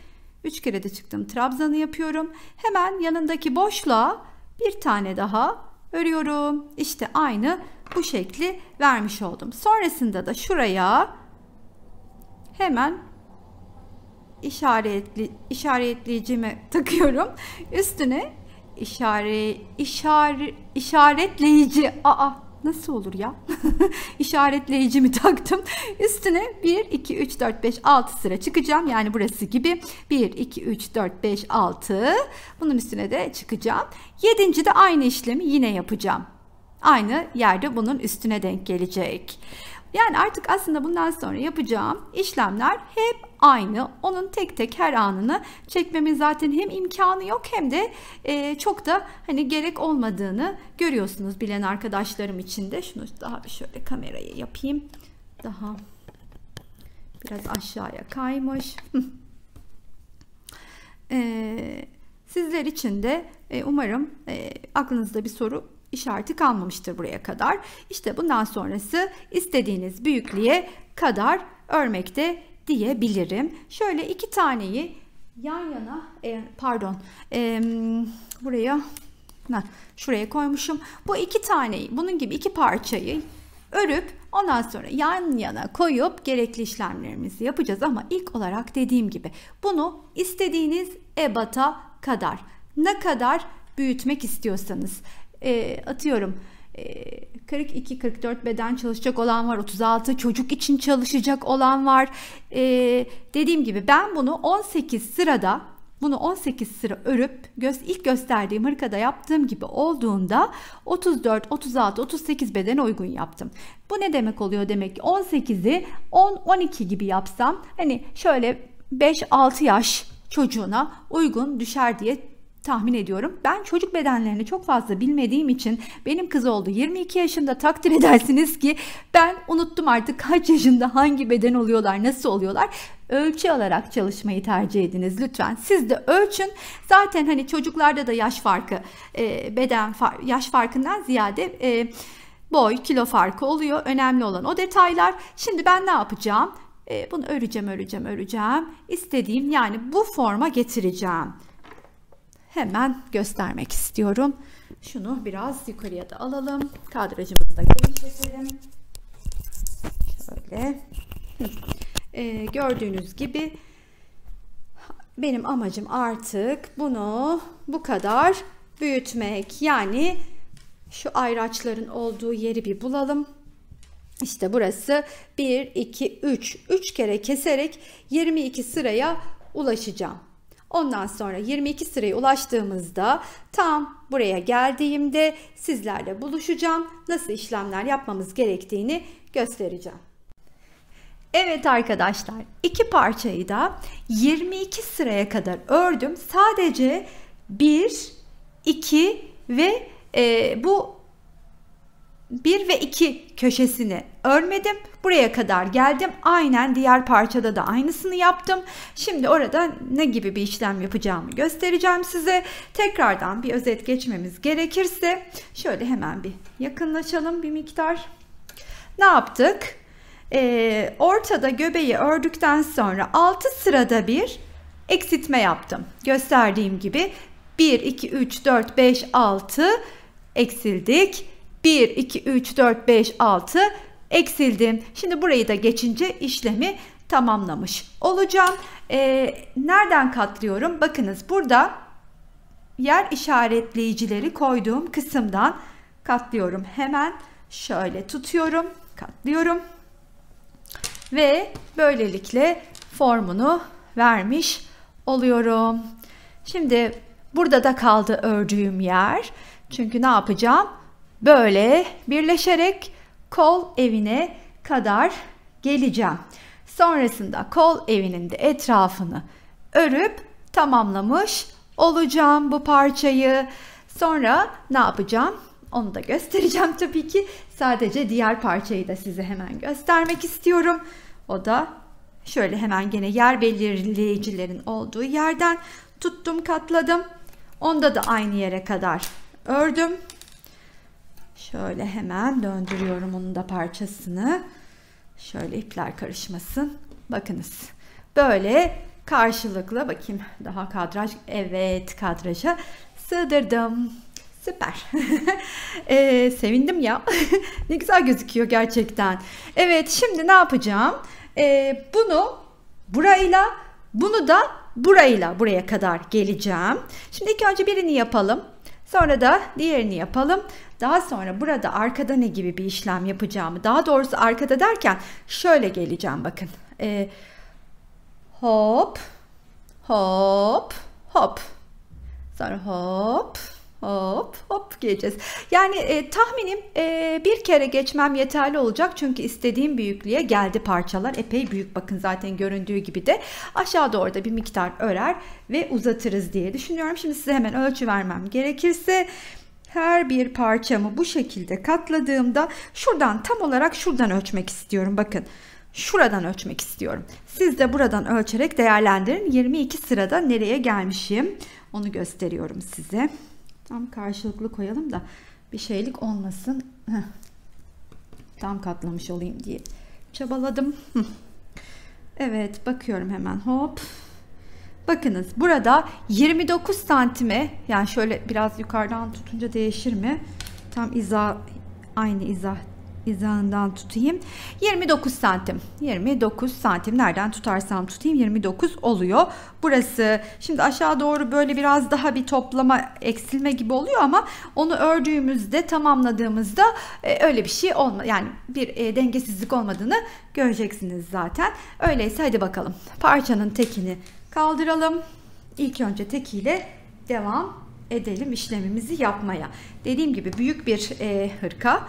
3 kere de çıktığım trabzanı yapıyorum. Hemen yanındaki boşluğa bir tane daha örüyorum. İşte aynı bu şekli vermiş oldum. Sonrasında da şuraya hemen işaretleyicimi takıyorum. Üstüne işaretleyici nasıl olur ya? İşaretleyicimi taktım. Üstüne 1, 2, 3, 4, 5, 6 sıra çıkacağım. Yani burası gibi 1, 2, 3, 4, 5, 6. Bunun üstüne de çıkacağım. 7. de aynı işlemi yine yapacağım. Aynı yerde bunun üstüne denk gelecek. Yani artık aslında bundan sonra yapacağım işlemler hep aynı. Onun tek tek her anını çekmemin zaten hem imkanı yok hem de çok da hani gerek olmadığını görüyorsunuz bilen arkadaşlarım için de. Şunu daha bir şöyle kamerayı yapayım. Daha biraz aşağıya kaymış. Sizler için de umarım aklınızda bir soru işareti kalmamıştır buraya kadar. İşte bundan sonrası istediğiniz büyüklüğe kadar örmekte diyebilirim. Şöyle iki taneyi yan yana şuraya koymuşum. Bu iki taneyi bunun gibi iki parçayı örüp ondan sonra yan yana koyup gerekli işlemlerimizi yapacağız. Ama ilk olarak dediğim gibi bunu istediğiniz ebata kadar ne kadar büyütmek istiyorsanız atıyorum 42-44 beden çalışacak olan var, 36 çocuk için çalışacak olan var. Dediğim gibi ben bunu 18 sıra örüp ilk gösterdiğim hırkada yaptığım gibi olduğunda 34, 36, 38 bedene uygun yaptım. Bu ne demek oluyor? Demek ki 18'i 10-12 gibi yapsam hani şöyle 5-6 yaş çocuğuna uygun düşer diye tahmin ediyorum. Ben çocuk bedenlerini çok fazla bilmediğim için benim kız oldu 22 yaşında, takdir edersiniz ki ben unuttum artık kaç yaşında hangi beden oluyorlar, nasıl oluyorlar. Ölçü alarak çalışmayı tercih ediniz lütfen. Siz de ölçün. Zaten hani çocuklarda da yaş farkı yaş farkından ziyade boy, kilo farkı oluyor. Önemli olan o detaylar. Şimdi ben ne yapacağım? Bunu öreceğim. İstediğim, yani bu forma getireceğim. Hemen göstermek istiyorum. Şunu biraz yukarıya da alalım. Kadrajımızı da genişletelim. Şöyle. Gördüğünüz gibi benim amacım artık bunu bu kadar büyütmek. Yani şu ayraçların olduğu yeri bir bulalım. İşte burası 1, 2, 3. 3 kere keserek 22 sıraya ulaşacağım. Ondan sonra 22 sıraya ulaştığımızda tam buraya geldiğimde sizlerle buluşacağım. Nasıl işlemler yapmamız gerektiğini göstereceğim. Evet arkadaşlar, iki parçayı da 22 sıraya kadar ördüm. Sadece 1, 2 ve bu 1 ve 2 köşesini örmedim. Buraya kadar geldim. Aynen diğer parçada da aynısını yaptım. Şimdi orada ne gibi bir işlem yapacağımı göstereceğim size. Tekrardan bir özet geçmemiz gerekirse şöyle hemen bir yakınlaşalım bir miktar. Ne yaptık? Ortada göbeği ördükten sonra 6 sırada bir eksiltme yaptım. Gösterdiğim gibi 1, 2, 3, 4, 5, 6 eksildik. 1, 2, 3, 4, 5, 6 eksildim. Şimdi burayı da geçince işlemi tamamlamış olacağım. Nereden katlıyorum? Bakınız burada yer işaretleyicileri koyduğum kısımdan katlıyorum. Hemen şöyle tutuyorum, katlıyorum. Ve böylelikle formunu vermiş oluyorum. Şimdi burada da kaldı ördüğüm yer. Çünkü ne yapacağım? Böyle birleşerek kol evine kadar geleceğim. Sonrasında kol evinin de etrafını örüp tamamlamış olacağım bu parçayı. Sonra ne yapacağım? Onu da göstereceğim tabii ki. Sadece diğer parçayı da size hemen göstermek istiyorum. O da şöyle hemen gene yer belirleyicilerin olduğu yerden tuttum, katladım. Onda da aynı yere kadar ördüm. Şöyle hemen döndürüyorum onun da parçasını. Şöyle ipler karışmasın. Bakınız. Böyle karşılıklı, bakayım daha kadraj. Evet, kadraja sığdırdım. Süper. Sevindim ya. Ne güzel gözüküyor gerçekten. Evet, şimdi ne yapacağım? Bunu burayla, bunu da burayla buraya kadar geleceğim. Şimdi ilk önce birini yapalım. Sonra da diğerini yapalım. Daha sonra burada arkada ne gibi bir işlem yapacağımı, daha doğrusu arkada derken şöyle geleceğim, bakın. Hop, hop, hop. Sonra hop, hop, hop geleceğiz. Yani tahminim bir kere geçmem yeterli olacak. Çünkü istediğim büyüklüğe geldi parçalar. Epey büyük, bakın zaten göründüğü gibi de aşağı doğru da bir miktar örer ve uzatırız diye düşünüyorum. Şimdi size hemen ölçü vermem gerekirse her bir parçamı bu şekilde katladığımda şuradan, tam olarak şuradan ölçmek istiyorum. Bakın. Şuradan ölçmek istiyorum. Siz de buradan ölçerek değerlendirin. 22 sırada nereye gelmişim onu gösteriyorum size. Tam karşılıklı koyalım da bir şeylik olmasın. Tam katlamış olayım diye çabaladım. Evet, bakıyorum hemen, hop. Bakınız burada 29 santime, yani şöyle biraz yukarıdan tutunca değişir mi? Tam aynı hizasından tutayım. 29 santim. 29 santim nereden tutarsam tutayım 29 oluyor. Burası şimdi aşağı doğru böyle biraz daha bir toplama, eksilme gibi oluyor ama onu ördüğümüzde, tamamladığımızda öyle bir şey olma, yani bir dengesizlik olmadığını göreceksiniz zaten. Öyleyse hadi bakalım. Parçanın tekini kaldıralım. İlk önce tekiyle devam edelim işlemimizi yapmaya. Dediğim gibi büyük bir hırka.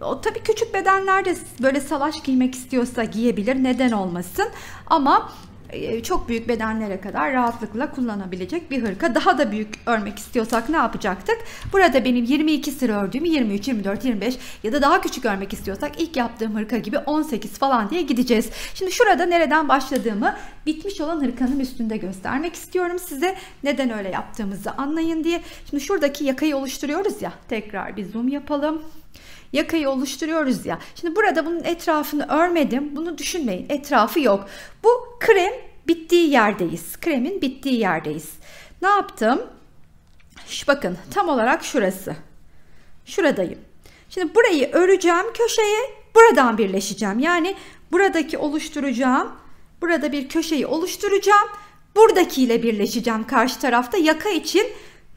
O tabii küçük bedenler de böyle salaş giymek istiyorsa giyebilir, neden olmasın, ama çok büyük bedenlere kadar rahatlıkla kullanabilecek bir hırka. Daha da büyük örmek istiyorsak ne yapacaktık? Burada benim 22 sıra ördüğümü 23, 24, 25 ya da daha küçük örmek istiyorsak ilk yaptığım hırka gibi 18 falan diye gideceğiz. Şimdi şurada nereden başladığımı bitmiş olan hırkanın üstünde göstermek istiyorum size. Neden öyle yaptığımızı anlayın diye. Şimdi şuradaki yakayı oluşturuyoruz ya, tekrar bir zoom yapalım. yakayı oluşturuyoruz ya. Şimdi burada bunun etrafını örmedim. Bunu düşünmeyin. Etrafı yok. Bu krem bittiği yerdeyiz. Kremin bittiği yerdeyiz. Ne yaptım? Bakın tam olarak şurası. Şuradayım. Şimdi burayı öreceğim köşeye. Buradan birleşeceğim. Yani buradaki oluşturacağım. Burada bir köşeyi oluşturacağım. Buradakiyle birleşeceğim karşı tarafta. Yaka için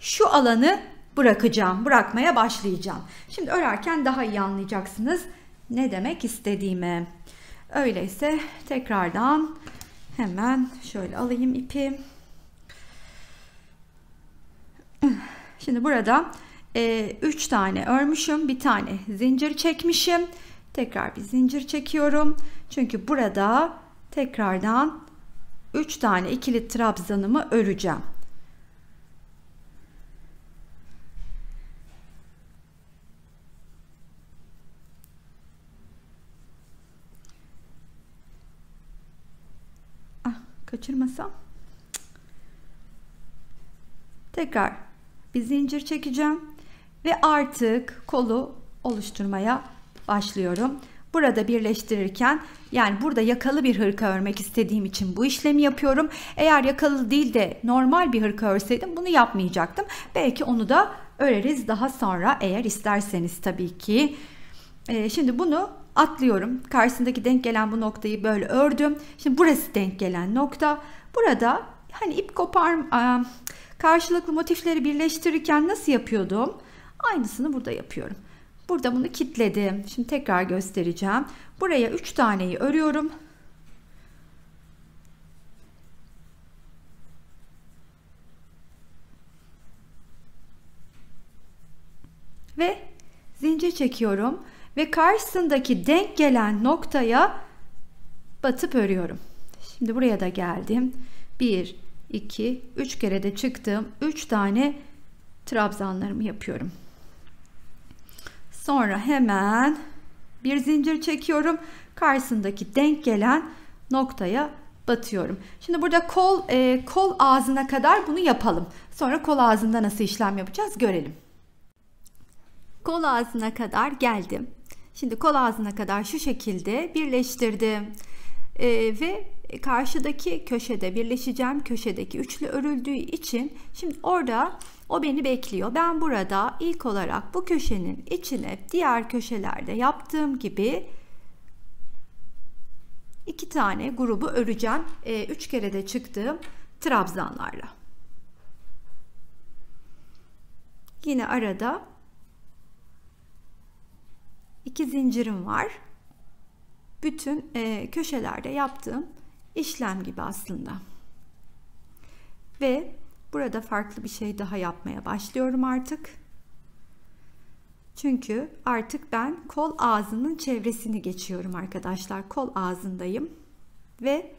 şu alanı bırakacağım. Bırakmaya başlayacağım. Şimdi örerken daha iyi anlayacaksınız ne demek istediğimi. Öyleyse tekrardan hemen şöyle alayım ipi. Şimdi burada 3 tane örmüşüm. Bir tane zincir çekmişim. Tekrar bir zincir çekiyorum. Çünkü burada tekrardan 3 tane ikili trabzanımı öreceğim. Kaçırmasam. Tekrar bir zincir çekeceğim ve artık kolu oluşturmaya başlıyorum. Burada birleştirirken, yani burada yakalı bir hırka örmek istediğim için bu işlemi yapıyorum. Eğer yakalı değil de normal bir hırka örseydim bunu yapmayacaktım. Belki onu da öreriz daha sonra eğer isterseniz tabii ki. Şimdi bunu atlıyorum. Karşısındaki denk gelen bu noktayı böyle ördüm. Şimdi burası denk gelen nokta. Burada hani ip karşılıklı motifleri birleştirirken nasıl yapıyordum? Aynısını burada yapıyorum. Burada bunu kilitledim. Şimdi tekrar göstereceğim. Buraya 3 taneyi örüyorum. Ve zincir çekiyorum. Ve karşısındaki denk gelen noktaya batıp örüyorum. Şimdi buraya da geldim. 1, 2, 3 kere de çıktım. 3 tane trabzanlarımı yapıyorum. Sonra hemen bir zincir çekiyorum. Karşısındaki denk gelen noktaya batıyorum. Şimdi burada kol ağzına kadar bunu yapalım. Sonra kol ağzında nasıl işlem yapacağız görelim. Kol ağzına kadar geldim. Şimdi kol ağzına kadar şu şekilde birleştirdim. Ve karşıdaki köşede birleşeceğim. Köşedeki üçlü örüldüğü için şimdi orada o beni bekliyor. Ben burada ilk olarak bu köşenin içine diğer köşelerde yaptığım gibi 2 tane grubu öreceğim. 3 kere de çıktığım trabzanlarla. Yine arada 2 zincirim var. Bütün köşelerde yaptığım işlem gibi aslında. Ve burada farklı bir şey daha yapmaya başlıyorum artık. Çünkü artık ben kol ağzının çevresini geçiyorum arkadaşlar. Kol ağzındayım. Ve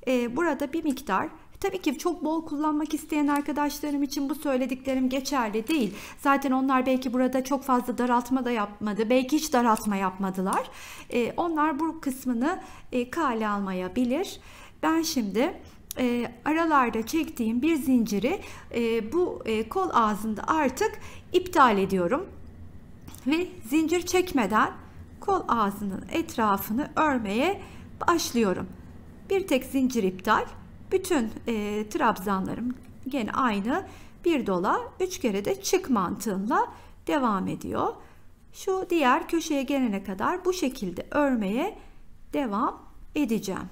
burada bir miktar, tabii ki çok bol kullanmak isteyen arkadaşlarım için bu söylediklerim geçerli değil. Zaten onlar belki burada çok fazla daraltma da yapmadı. Belki hiç daraltma yapmadılar. Onlar bu kısmını kale almayabilir. Ben şimdi aralarda çektiğim bir zinciri bu kol ağzında artık iptal ediyorum. Ve zincir çekmeden kol ağzının etrafını örmeye başlıyorum. Bir tek zincir iptal. Bütün trabzanlarım gene aynı bir dola 3 kere de çık mantığımla devam ediyor. Şu diğer köşeye gelene kadar bu şekilde örmeye devam edeceğim.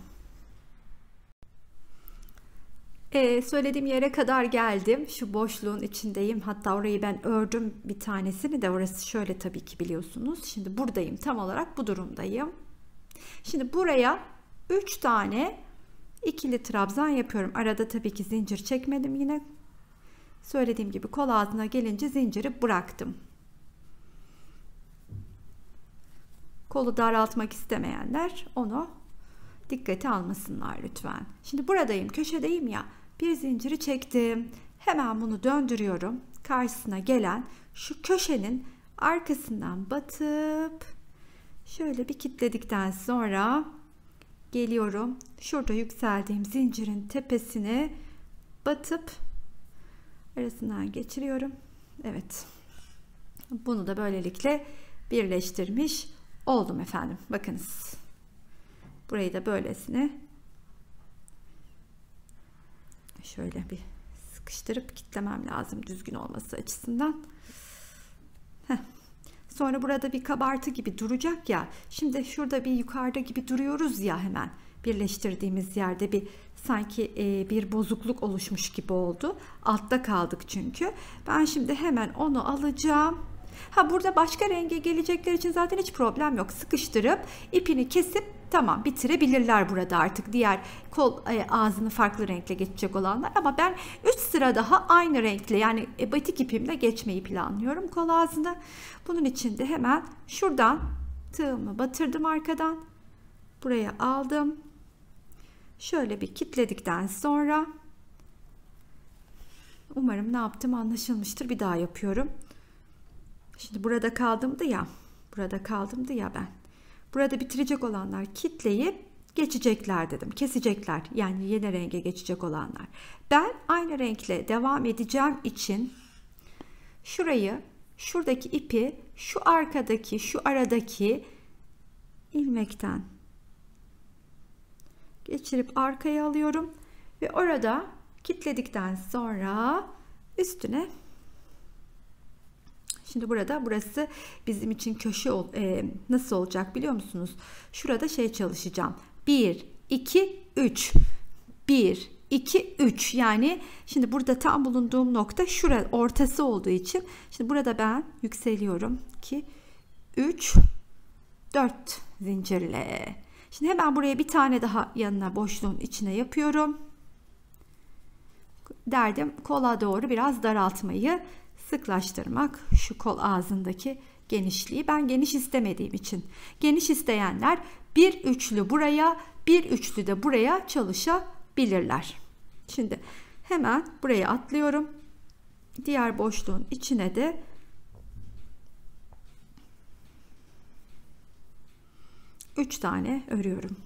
Söylediğim yere kadar geldim. Şu boşluğun içindeyim. Hatta orayı ben ördüm bir tanesini de, orası şöyle tabii ki biliyorsunuz. Şimdi buradayım, tam olarak bu durumdayım. Şimdi buraya 3 tane ikili trabzan yapıyorum. Arada tabii ki zincir çekmedim yine. Söylediğim gibi kol ağzına gelince zinciri bıraktım. Kolu daraltmak istemeyenler onu dikkate almasınlar lütfen. Şimdi buradayım, köşedeyim ya. Bir zinciri çektim. Hemen bunu döndürüyorum. Karşısına gelen şu köşenin arkasından batıp şöyle bir kilitledikten sonra geliyorum. Şurada yükseldiğim zincirin tepesine batıp arasından geçiriyorum. Evet. Bunu da böylelikle birleştirmiş oldum efendim. Bakınız. Burayı da böylesine şöyle bir sıkıştırıp kitlemem lazım düzgün olması açısından. Sonra burada bir kabartı gibi duracak ya. Şimdi şurada bir yukarıda gibi duruyoruz ya, hemen birleştirdiğimiz yerde bir sanki bir bozukluk oluşmuş gibi oldu. Altta kaldık çünkü. Ben şimdi hemen onu alacağım. Burada başka renge gelecekler için zaten hiç problem yok. Sıkıştırıp ipini kesip tamam bitirebilirler burada artık. Diğer kol ağzını farklı renkle geçecek olanlar. Ama ben 3 sıra daha aynı renkle, yani batik ipimle geçmeyi planlıyorum kol ağzını. Bunun için de hemen şuradan tığımı batırdım arkadan. Buraya aldım. Şöyle bir kitledikten sonra, umarım ne yaptım anlaşılmıştır. Bir daha yapıyorum. Şimdi burada kaldımdı ya ben. Burada bitirecek olanlar kitleyip geçecekler dedim. Kesecekler. Yani yeni renge geçecek olanlar. Ben aynı renkle devam edeceğim için şuradaki ipi şu arkadaki, şu aradaki ilmekten geçirip arkaya alıyorum ve orada kitledikten sonra üstüne, şimdi burası bizim için köşe nasıl olacak biliyor musunuz? Şurada çalışacağım. 1 2 3 1 2 3, yani şimdi burada tam bulunduğum nokta şura ortası olduğu için şimdi burada ben yükseliyorum. 2 3 4 zincirle. Şimdi hemen buraya bir tane daha yanına boşluğun içine yapıyorum. Derdim kola doğru biraz daraltmayı, sıklaştırmak, şu kol ağzındaki genişliği. Ben geniş istemediğim için. Geniş isteyenler bir üçlü buraya, bir üçlü de buraya çalışabilirler. Şimdi hemen buraya atlıyorum. Diğer boşluğun içine de üç tane örüyorum.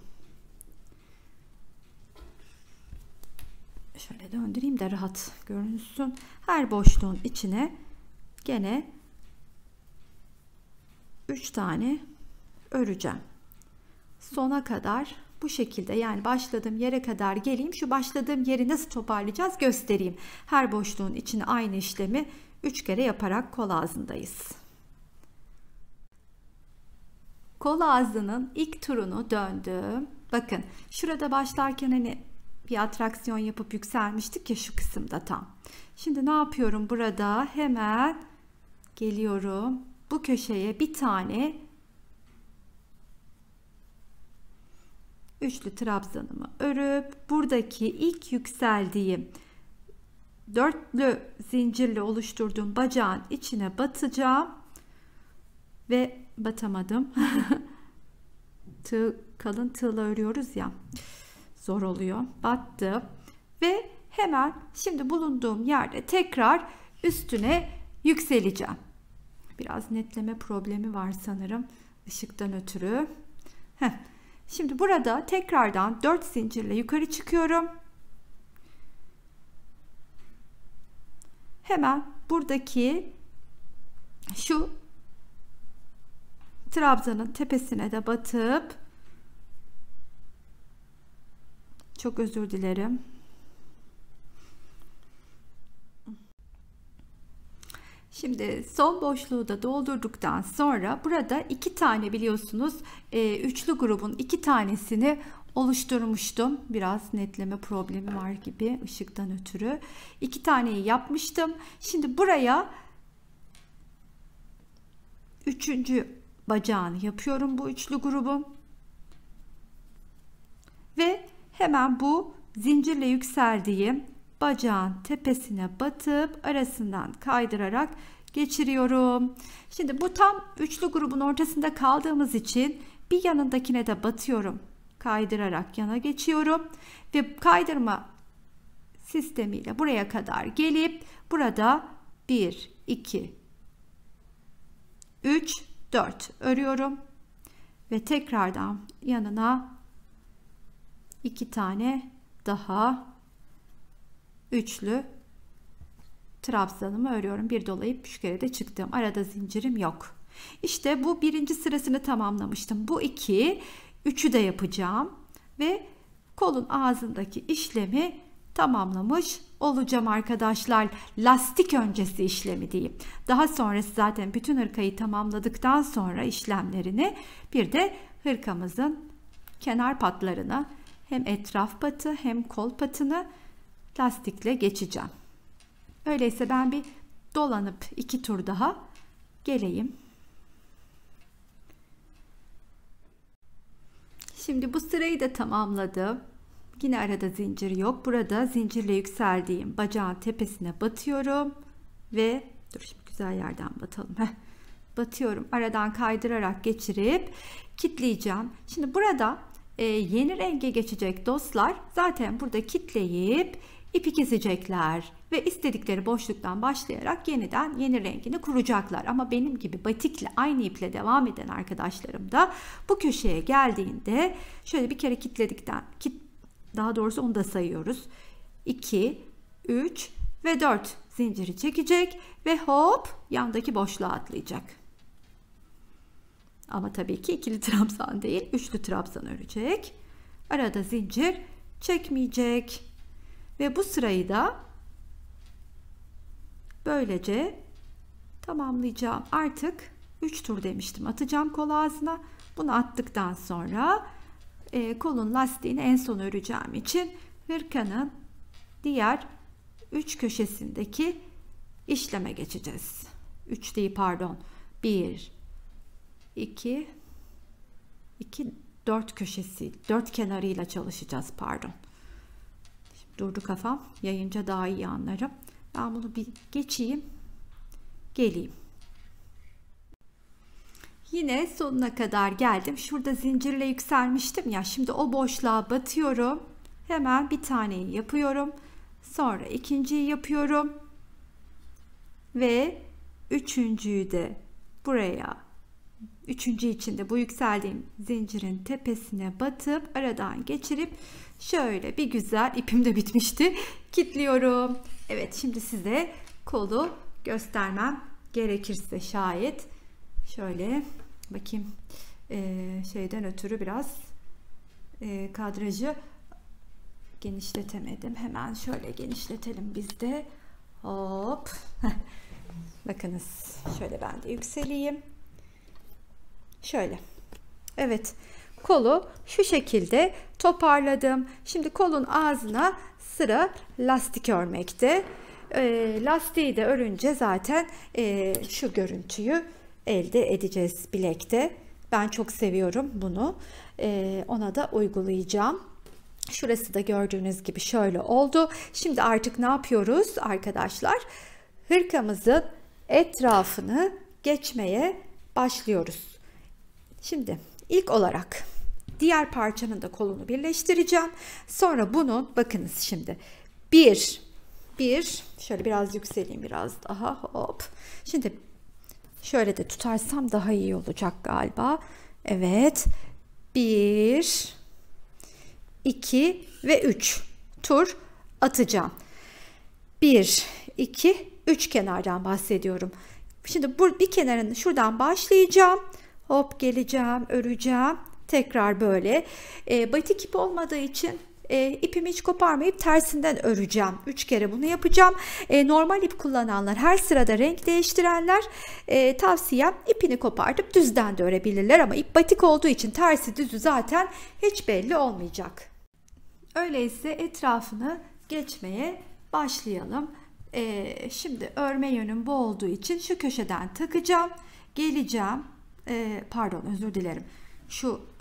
Şöyle döndüreyim de rahat görünsün. Her boşluğun içine gene 3 tane öreceğim. Sona kadar bu şekilde, yani başladığım yere kadar geleyim. Şu başladığım yeri nasıl toparlayacağız göstereyim. Her boşluğun içine aynı işlemi 3 kere yaparak kol ağzındayız. Kol ağzının ilk turunu döndüm. Bakın şurada başlarken hani bir atraksiyon yapıp yükselmiştik ya şu kısımda tam. Şimdi ne yapıyorum burada? Hemen geliyorum. Bu köşeye bir tane üçlü trabzanımı örüp buradaki ilk yükseldiğim dörtlü zincirle oluşturduğum bacağın içine batacağım ve batamadım. Kalın tığla örüyoruz ya, zor oluyor. Battım ve hemen şimdi bulunduğum yerde tekrar üstüne yükseleceğim. Biraz netleme problemi var sanırım ışıktan ötürü. Şimdi burada tekrardan 4 zincirle yukarı çıkıyorum. Hemen buradaki şu trabzanın tepesine de batıp, çok özür dilerim. Şimdi sol boşluğu da doldurduktan sonra burada 2 tane biliyorsunuz üçlü grubun 2 tanesini oluşturmuştum. Biraz netleme problemi var gibi ışıktan ötürü. 2 taneyi yapmıştım. Şimdi buraya 3. bacağını yapıyorum bu üçlü grubun. Ve hemen bu zincirle yükseldiğim bacağın tepesine batıp arasından kaydırarak geçiriyorum. Şimdi bu tam üçlü grubun ortasında kaldığımız için bir yanındakine de batıyorum. Kaydırarak yana geçiyorum ve kaydırma sistemiyle buraya kadar gelip burada 1 2 3 4 örüyorum ve tekrardan yanına 2 tane daha üçlü trabzanımı örüyorum. Bir dolayıp 3 kere de çıktım. Arada zincirim yok. İşte bu birinci sırasını tamamlamıştım. Bu 2, 3'ü de yapacağım ve kolun ağzındaki işlemi tamamlamış olacağım arkadaşlar. Lastik öncesi işlemi diyeyim. Daha sonrası zaten bütün hırkayı tamamladıktan sonra işlemlerini bir de hırkamızın kenar patlarını, hem etraf patı hem kol patını lastikle geçeceğim. Öyleyse ben bir dolanıp 2 tur daha geleyim. Şimdi bu sırayı da tamamladım. Yine arada zincir yok. Burada zincirle yükseldiğim bacağın tepesine batıyorum ve dur şimdi güzel yerden batalım. Batıyorum. Aradan kaydırarak geçirip kilitleyeceğim. Şimdi burada yeni renge geçecek dostlar zaten burada kilitleyip ipi kesecekler ve istedikleri boşluktan başlayarak yeniden yeni rengini kuracaklar. Ama benim gibi batikle aynı iple devam eden arkadaşlarım da bu köşeye geldiğinde şöyle bir kere kilitledikten, daha doğrusu onu da sayıyoruz. 2, 3 ve 4 zinciri çekecek ve hop yandaki boşluğa atlayacak. Ama tabii ki ikili trabzan değil, üçlü trabzan örecek. Arada zincir çekmeyecek. Ve bu sırayı da böylece tamamlayacağım. Artık 3 tur demiştim. Atacağım kol ağzına. Bunu attıktan sonra kolun lastiğini en son öreceğim için hırkanın diğer 3 köşesindeki işleme geçeceğiz. 3 değil pardon. 1, 2, 4 köşesi, 4 kenarıyla çalışacağız pardon. Durdu kafam. Yayınca daha iyi anlarım. Ben bunu bir geçeyim. Geleyim. Yine sonuna kadar geldim. Şurada zincirle yükselmiştim ya. Şimdi o boşluğa batıyorum. Hemen bir taneyi yapıyorum. Sonra ikinciyi yapıyorum. Ve üçüncüyü de buraya, üçüncü içinde bu yükseldiğim zincirin tepesine batıp aradan geçirip şöyle bir güzel, ipim de bitmişti, kilitliyorum. Evet, şimdi size kolu göstermem gerekirse şayet şöyle bakayım, şeyden ötürü biraz kadrajı genişletemedim. Hemen şöyle genişletelim biz de. Hop. Bakınız şöyle ben de yükseleyim. Şöyle. Evet. Kolu şu şekilde toparladım. Şimdi kolun ağzına sıra lastik örmekte. Lastiği de örünce zaten şu görüntüyü elde edeceğiz bilekte. Ben çok seviyorum bunu. Ona da uygulayacağım. Şurası da gördüğünüz gibi şöyle oldu. Şimdi artık ne yapıyoruz arkadaşlar? Hırkamızın etrafını geçmeye başlıyoruz. Şimdi ilk olarak diğer parçanın da kolunu birleştireceğim. Sonra bunun, bakınız şimdi bir şöyle biraz yükseleyim biraz daha, hop. Şimdi şöyle de tutarsam daha iyi olacak galiba. Evet. 1, 2 ve 3 tur atacağım. 1, 2, 3 kenardan bahsediyorum. Şimdi bu bir kenarını şuradan başlayacağım. Hop geleceğim, öreceğim. Tekrar böyle. Batik ip olmadığı için ipimi hiç koparmayıp tersinden öreceğim. 3 kere bunu yapacağım. Normal ip kullananlar, her sırada renk değiştirenler, tavsiyem ipini kopartıp düzden de örebilirler. Ama ip batik olduğu için tersi düzü zaten hiç belli olmayacak. Öyleyse etrafını geçmeye başlayalım. Şimdi örme yönüm bu olduğu için şu köşeden takacağım. Geleceğim. Pardon, özür dilerim.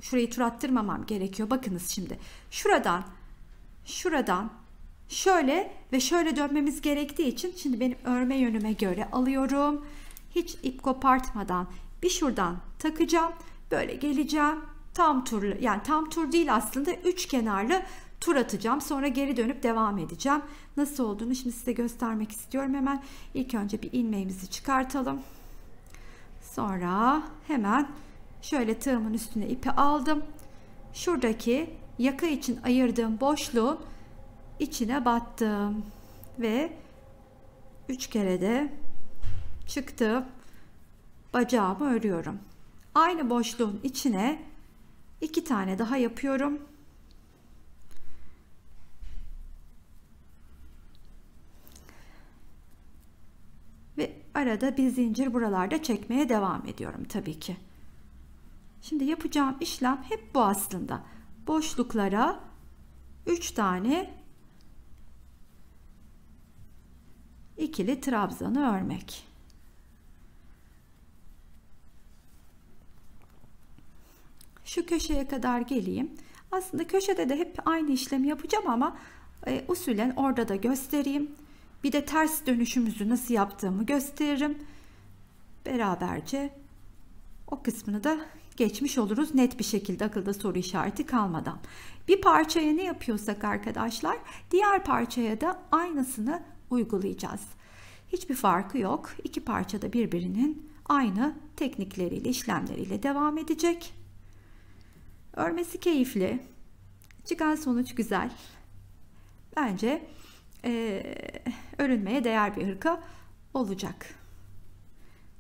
Şurayı tur attırmamam gerekiyor. Bakınız şimdi. Şuradan şöyle ve şöyle dönmemiz gerektiği için şimdi benim örme yönüme göre alıyorum. Hiç ip kopartmadan bir şuradan takacağım. Böyle geleceğim. Tam turlu, yani tam tur değil aslında, 3 kenarlı tur atacağım. Sonra geri dönüp devam edeceğim. Nasıl olduğunu şimdi size göstermek istiyorum. Hemen ilk önce bir ilmeğimizi çıkartalım. Sonra hemen şöyle tığımın üstüne ipi aldım. Şuradaki yaka için ayırdığım boşluğun içine battım ve 3 kere de çıktım. bacağımı örüyorum. Aynı boşluğun içine 2 tane daha yapıyorum. Ve arada bir zincir buralarda çekmeye devam ediyorum tabii ki. Şimdi yapacağım işlem hep bu aslında. Boşluklara 3 tane ikili trabzanı örmek. Şu köşeye kadar geleyim. Aslında köşede de hep aynı işlemi yapacağım ama usulen orada da göstereyim. Bir de ters dönüşümüzü nasıl yaptığımı gösteririm. Beraberce o kısmını da geçmiş oluruz net bir şekilde, akılda soru işareti kalmadan. Bir parçaya ne yapıyorsak arkadaşlar, diğer parçaya da aynısını uygulayacağız. Hiçbir farkı yok. İki parça da birbirinin aynı teknikleriyle, işlemleriyle devam edecek. Örmesi keyifli. Çıkan sonuç güzel. Bence örülmeye değer bir hırka olacak.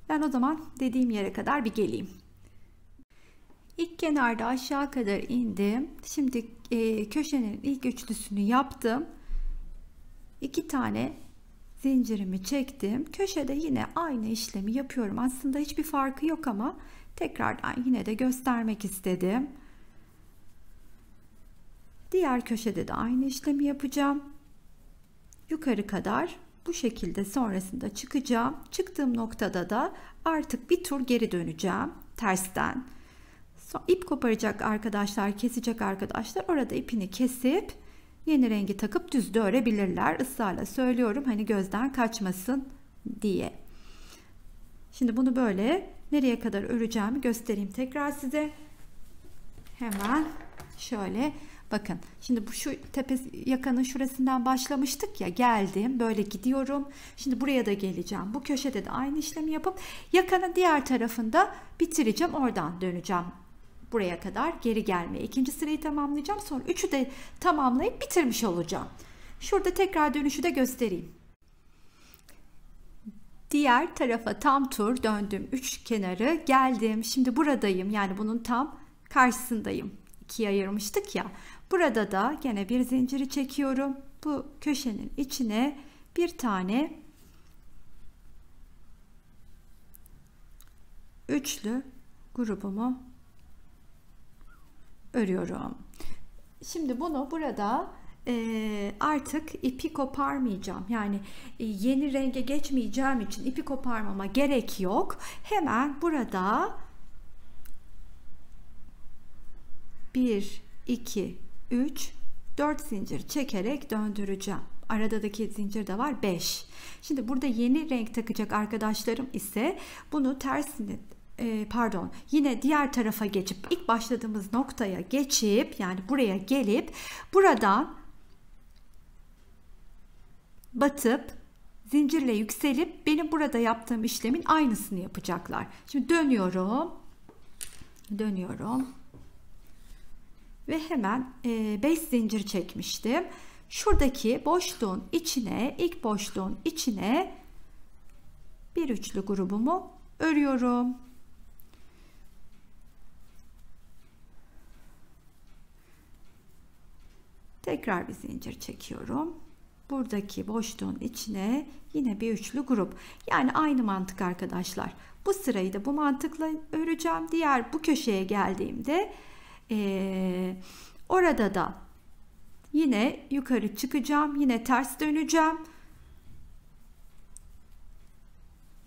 Ben o zaman dediğim yere kadar bir geleyim. İlk kenarda aşağı kadar indim. Şimdi köşenin ilk üçlüsünü yaptım. 2 tane zincirimi çektim. Köşede yine aynı işlemi yapıyorum. Aslında hiçbir farkı yok ama tekrardan yine de göstermek istedim. Diğer köşede de aynı işlemi yapacağım. Yukarı kadar bu şekilde sonrasında çıkacağım. Çıktığım noktada da artık bir tur geri döneceğim tersten. İp koparacak arkadaşlar, kesecek arkadaşlar orada ipini kesip yeni rengi takıp düz de örebilirler. Israrla söylüyorum, hani gözden kaçmasın diye. Şimdi bunu böyle nereye kadar öreceğimi göstereyim tekrar size. Hemen şöyle bakın. Şimdi bu şu tepe yakanın şurasından başlamıştık ya, geldim böyle gidiyorum. Şimdi buraya da geleceğim. Bu köşede de aynı işlemi yapıp yakanın diğer tarafında bitireceğim. Oradan döneceğim. Buraya kadar geri gelmeye. İkinci sırayı tamamlayacağım. Sonra üçü de tamamlayıp bitirmiş olacağım. Şurada tekrar dönüşü de göstereyim. Diğer tarafa tam tur döndüm. Üç kenarı geldim. Şimdi buradayım. Yani bunun tam karşısındayım. İkiye ayırmıştık ya. Burada da gene bir zinciri çekiyorum. Bu köşenin içine bir tane üçlü grubumu örüyorum. Şimdi bunu burada artık ipi koparmayacağım. Yani yeni renge geçmeyeceğim için ipi koparmama gerek yok. Hemen burada 1, 2, 3, 4 zincir çekerek döndüreceğim. Aradaki zincir de var 5. Şimdi burada yeni renk takacak arkadaşlarım ise bunu tersini yine diğer tarafa geçip ilk başladığımız noktaya geçip, yani buraya gelip buradan batıp zincirle yükselip benim burada yaptığım işlemin aynısını yapacaklar. Şimdi dönüyorum ve hemen 5 zincir çekmiştim. Şuradaki boşluğun içine, ilk boşluğun içine bir üçlü grubumu örüyorum. Tekrar bir zincir çekiyorum. Buradaki boşluğun içine yine bir üçlü grup. Yani aynı mantık arkadaşlar. Bu sırayı da bu mantıkla öreceğim. Diğer bu köşeye geldiğimde orada da yine yukarı çıkacağım. Yine ters döneceğim.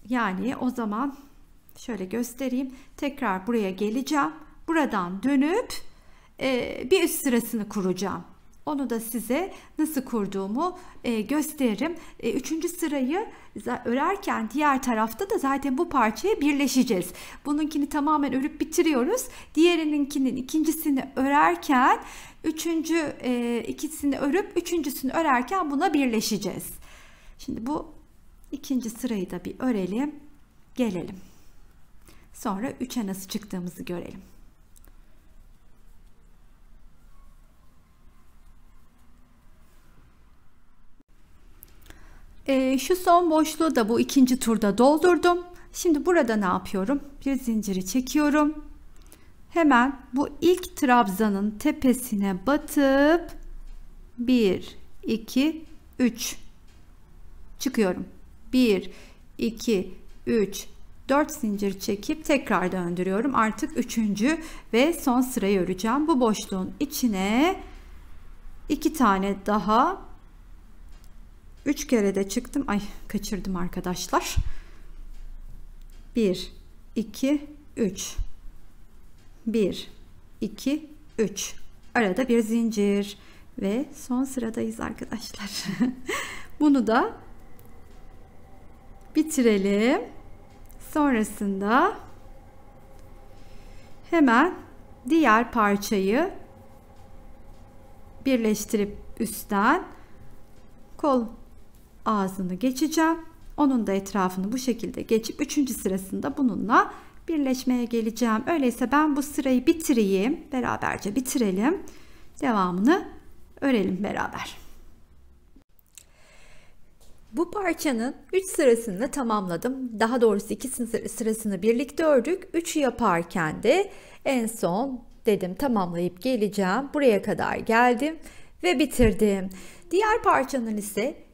Yani o zaman şöyle göstereyim. Tekrar buraya geleceğim. Buradan dönüp bir üst sırasını kuracağım. Onu da size nasıl kurduğumu gösteririm. Üçüncü sırayı örerken diğer tarafta da zaten bu parçaya birleşeceğiz. Bununkini tamamen örüp bitiriyoruz. Diğerininkinin ikincisini örerken ikisini örüp üçüncüsünü örerken buna birleşeceğiz. Şimdi bu ikinci sırayı da bir örelim. Gelelim. Sonra 3'e nasıl çıktığımızı görelim. Şu son boşluğu da bu ikinci turda doldurdum. Şimdi burada ne yapıyorum? Bir zinciri çekiyorum. Hemen bu ilk trabzanın tepesine batıp 1, 2, 3 çıkıyorum. 1, 2, 3, 4 zincir çekip tekrar döndürüyorum. Artık 3. ve son sırayı öreceğim. Bu boşluğun içine 2 tane daha, 3 kere de çıktım. Ay, kaçırdım arkadaşlar. 1, 2, 3. 1, 2, 3. Arada bir zincir ve son sıradayız arkadaşlar. Bunu da bitirelim. Sonrasında hemen diğer parçayı birleştirip üstten kol ağzını geçeceğim. Onun da etrafını bu şekilde geçip 3. sırasında bununla birleşmeye geleceğim. Öyleyse ben bu sırayı bitireyim. Beraberce bitirelim. Devamını örelim beraber. Bu parçanın 3 sırasını tamamladım. Daha doğrusu 2 sırasını birlikte ördük. 3'ü yaparken de en son dedim tamamlayıp geleceğim. Buraya kadar geldim ve bitirdim. Diğer parçanın ise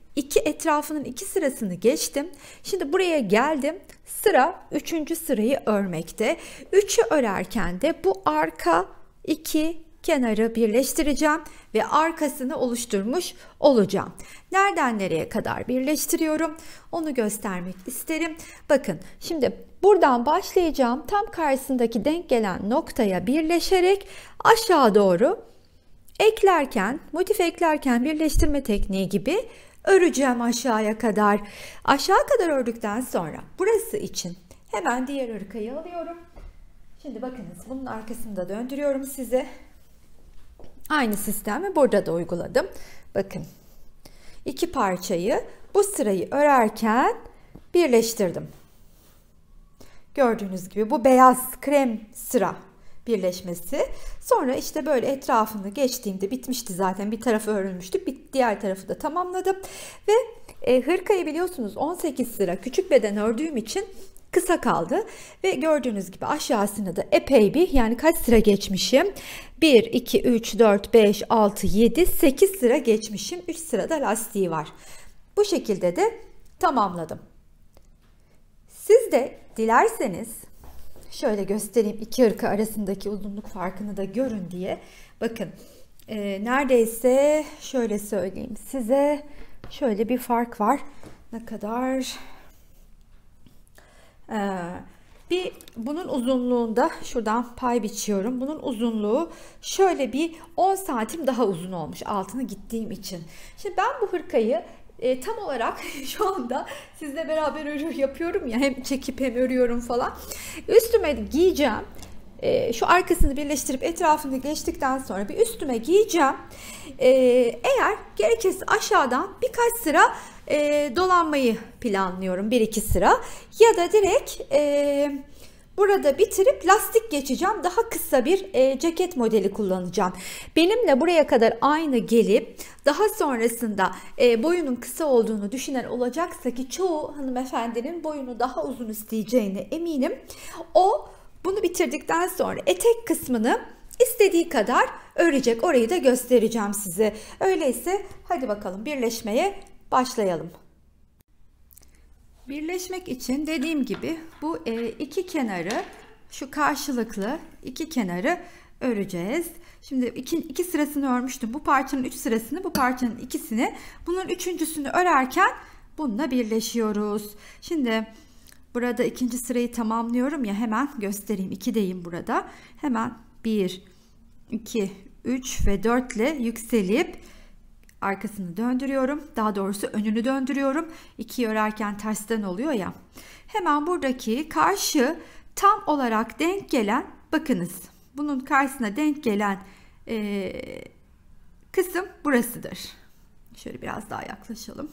etrafının 2 sırasını geçtim. Şimdi buraya geldim. Sıra 3. sırayı örmekte. 3'ü örerken de bu arka 2 kenarı birleştireceğim ve arkasını oluşturmuş olacağım. Nereden nereye kadar birleştiriyorum onu göstermek isterim. Bakın şimdi buradan başlayacağım. Tam karşısındaki denk gelen noktaya birleşerek aşağı doğru eklerken, motif eklerken birleştirme tekniği gibi öreceğim aşağıya kadar. Aşağı kadar ördükten sonra burası için hemen diğer ırkayı alıyorum. Şimdi bakınız bunun arkasını da döndürüyorum size. Aynı sistemi burada da uyguladım. Bakın 2 parçayı bu sırayı örerken birleştirdim. Gördüğünüz gibi bu beyaz krem sıra birleşmesi. Sonra işte böyle etrafını geçtiğimde bitmişti zaten. Bir tarafı örülmüştü. Diğer tarafı da tamamladım. Ve hırkayı biliyorsunuz 18 sıra küçük beden ördüğüm için kısa kaldı. Ve gördüğünüz gibi aşağısını da epey bir, yani kaç sıra geçmişim? 1, 2, 3, 4, 5, 6, 7, 8 sıra geçmişim. 3 sırada lastiği var. Bu şekilde de tamamladım. Siz de dilerseniz şöyle göstereyim, 2 hırka arasındaki uzunluk farkını da görün diye. Bakın neredeyse şöyle söyleyeyim size, şöyle bir fark var. Ne kadar? Bunun uzunluğunda şuradan pay biçiyorum. Bunun uzunluğu şöyle bir 10 santim daha uzun olmuş altını gittiğim için. Şimdi ben bu hırkayı tam olarak şu anda sizle beraber yapıyorum ya, hem çekip hem örüyorum falan. Üstüme giyeceğim. Şu arkasını birleştirip etrafını geçtikten sonra bir üstüme giyeceğim. Eğer gerekirse aşağıdan birkaç sıra dolanmayı planlıyorum, 1-2 sıra, ya da direkt burada bitirip lastik geçeceğim. Daha kısa bir ceket modeli kullanacağım. Benimle buraya kadar aynı gelip daha sonrasında boyunun kısa olduğunu düşünen olacaksa, ki çoğu hanımefendinin boyunu daha uzun isteyeceğine eminim. Bunu bitirdikten sonra etek kısmını istediği kadar örecek. Orayı da göstereceğim size. Öyleyse hadi bakalım birleşmeye başlayalım. Birleşmek için dediğim gibi bu 2 kenarı, şu karşılıklı 2 kenarı öreceğiz. Şimdi 2 sırasını örmüştüm. Bu parçanın 3 sırasını, bu parçanın 2'sini, bunun 3.'sünü örerken bununla birleşiyoruz. Şimdi burada 2. sırayı tamamlıyorum ya, hemen göstereyim. 2'deyim burada. Hemen 1, 2, 3 ve 4 ile yükselip arkasını döndürüyorum. Daha doğrusu önünü döndürüyorum. 2'yi örerken tersten oluyor ya. Hemen buradaki karşı tam olarak denk gelen, bakınız bunun karşısına denk gelen kısım burasıdır. Şöyle biraz daha yaklaşalım.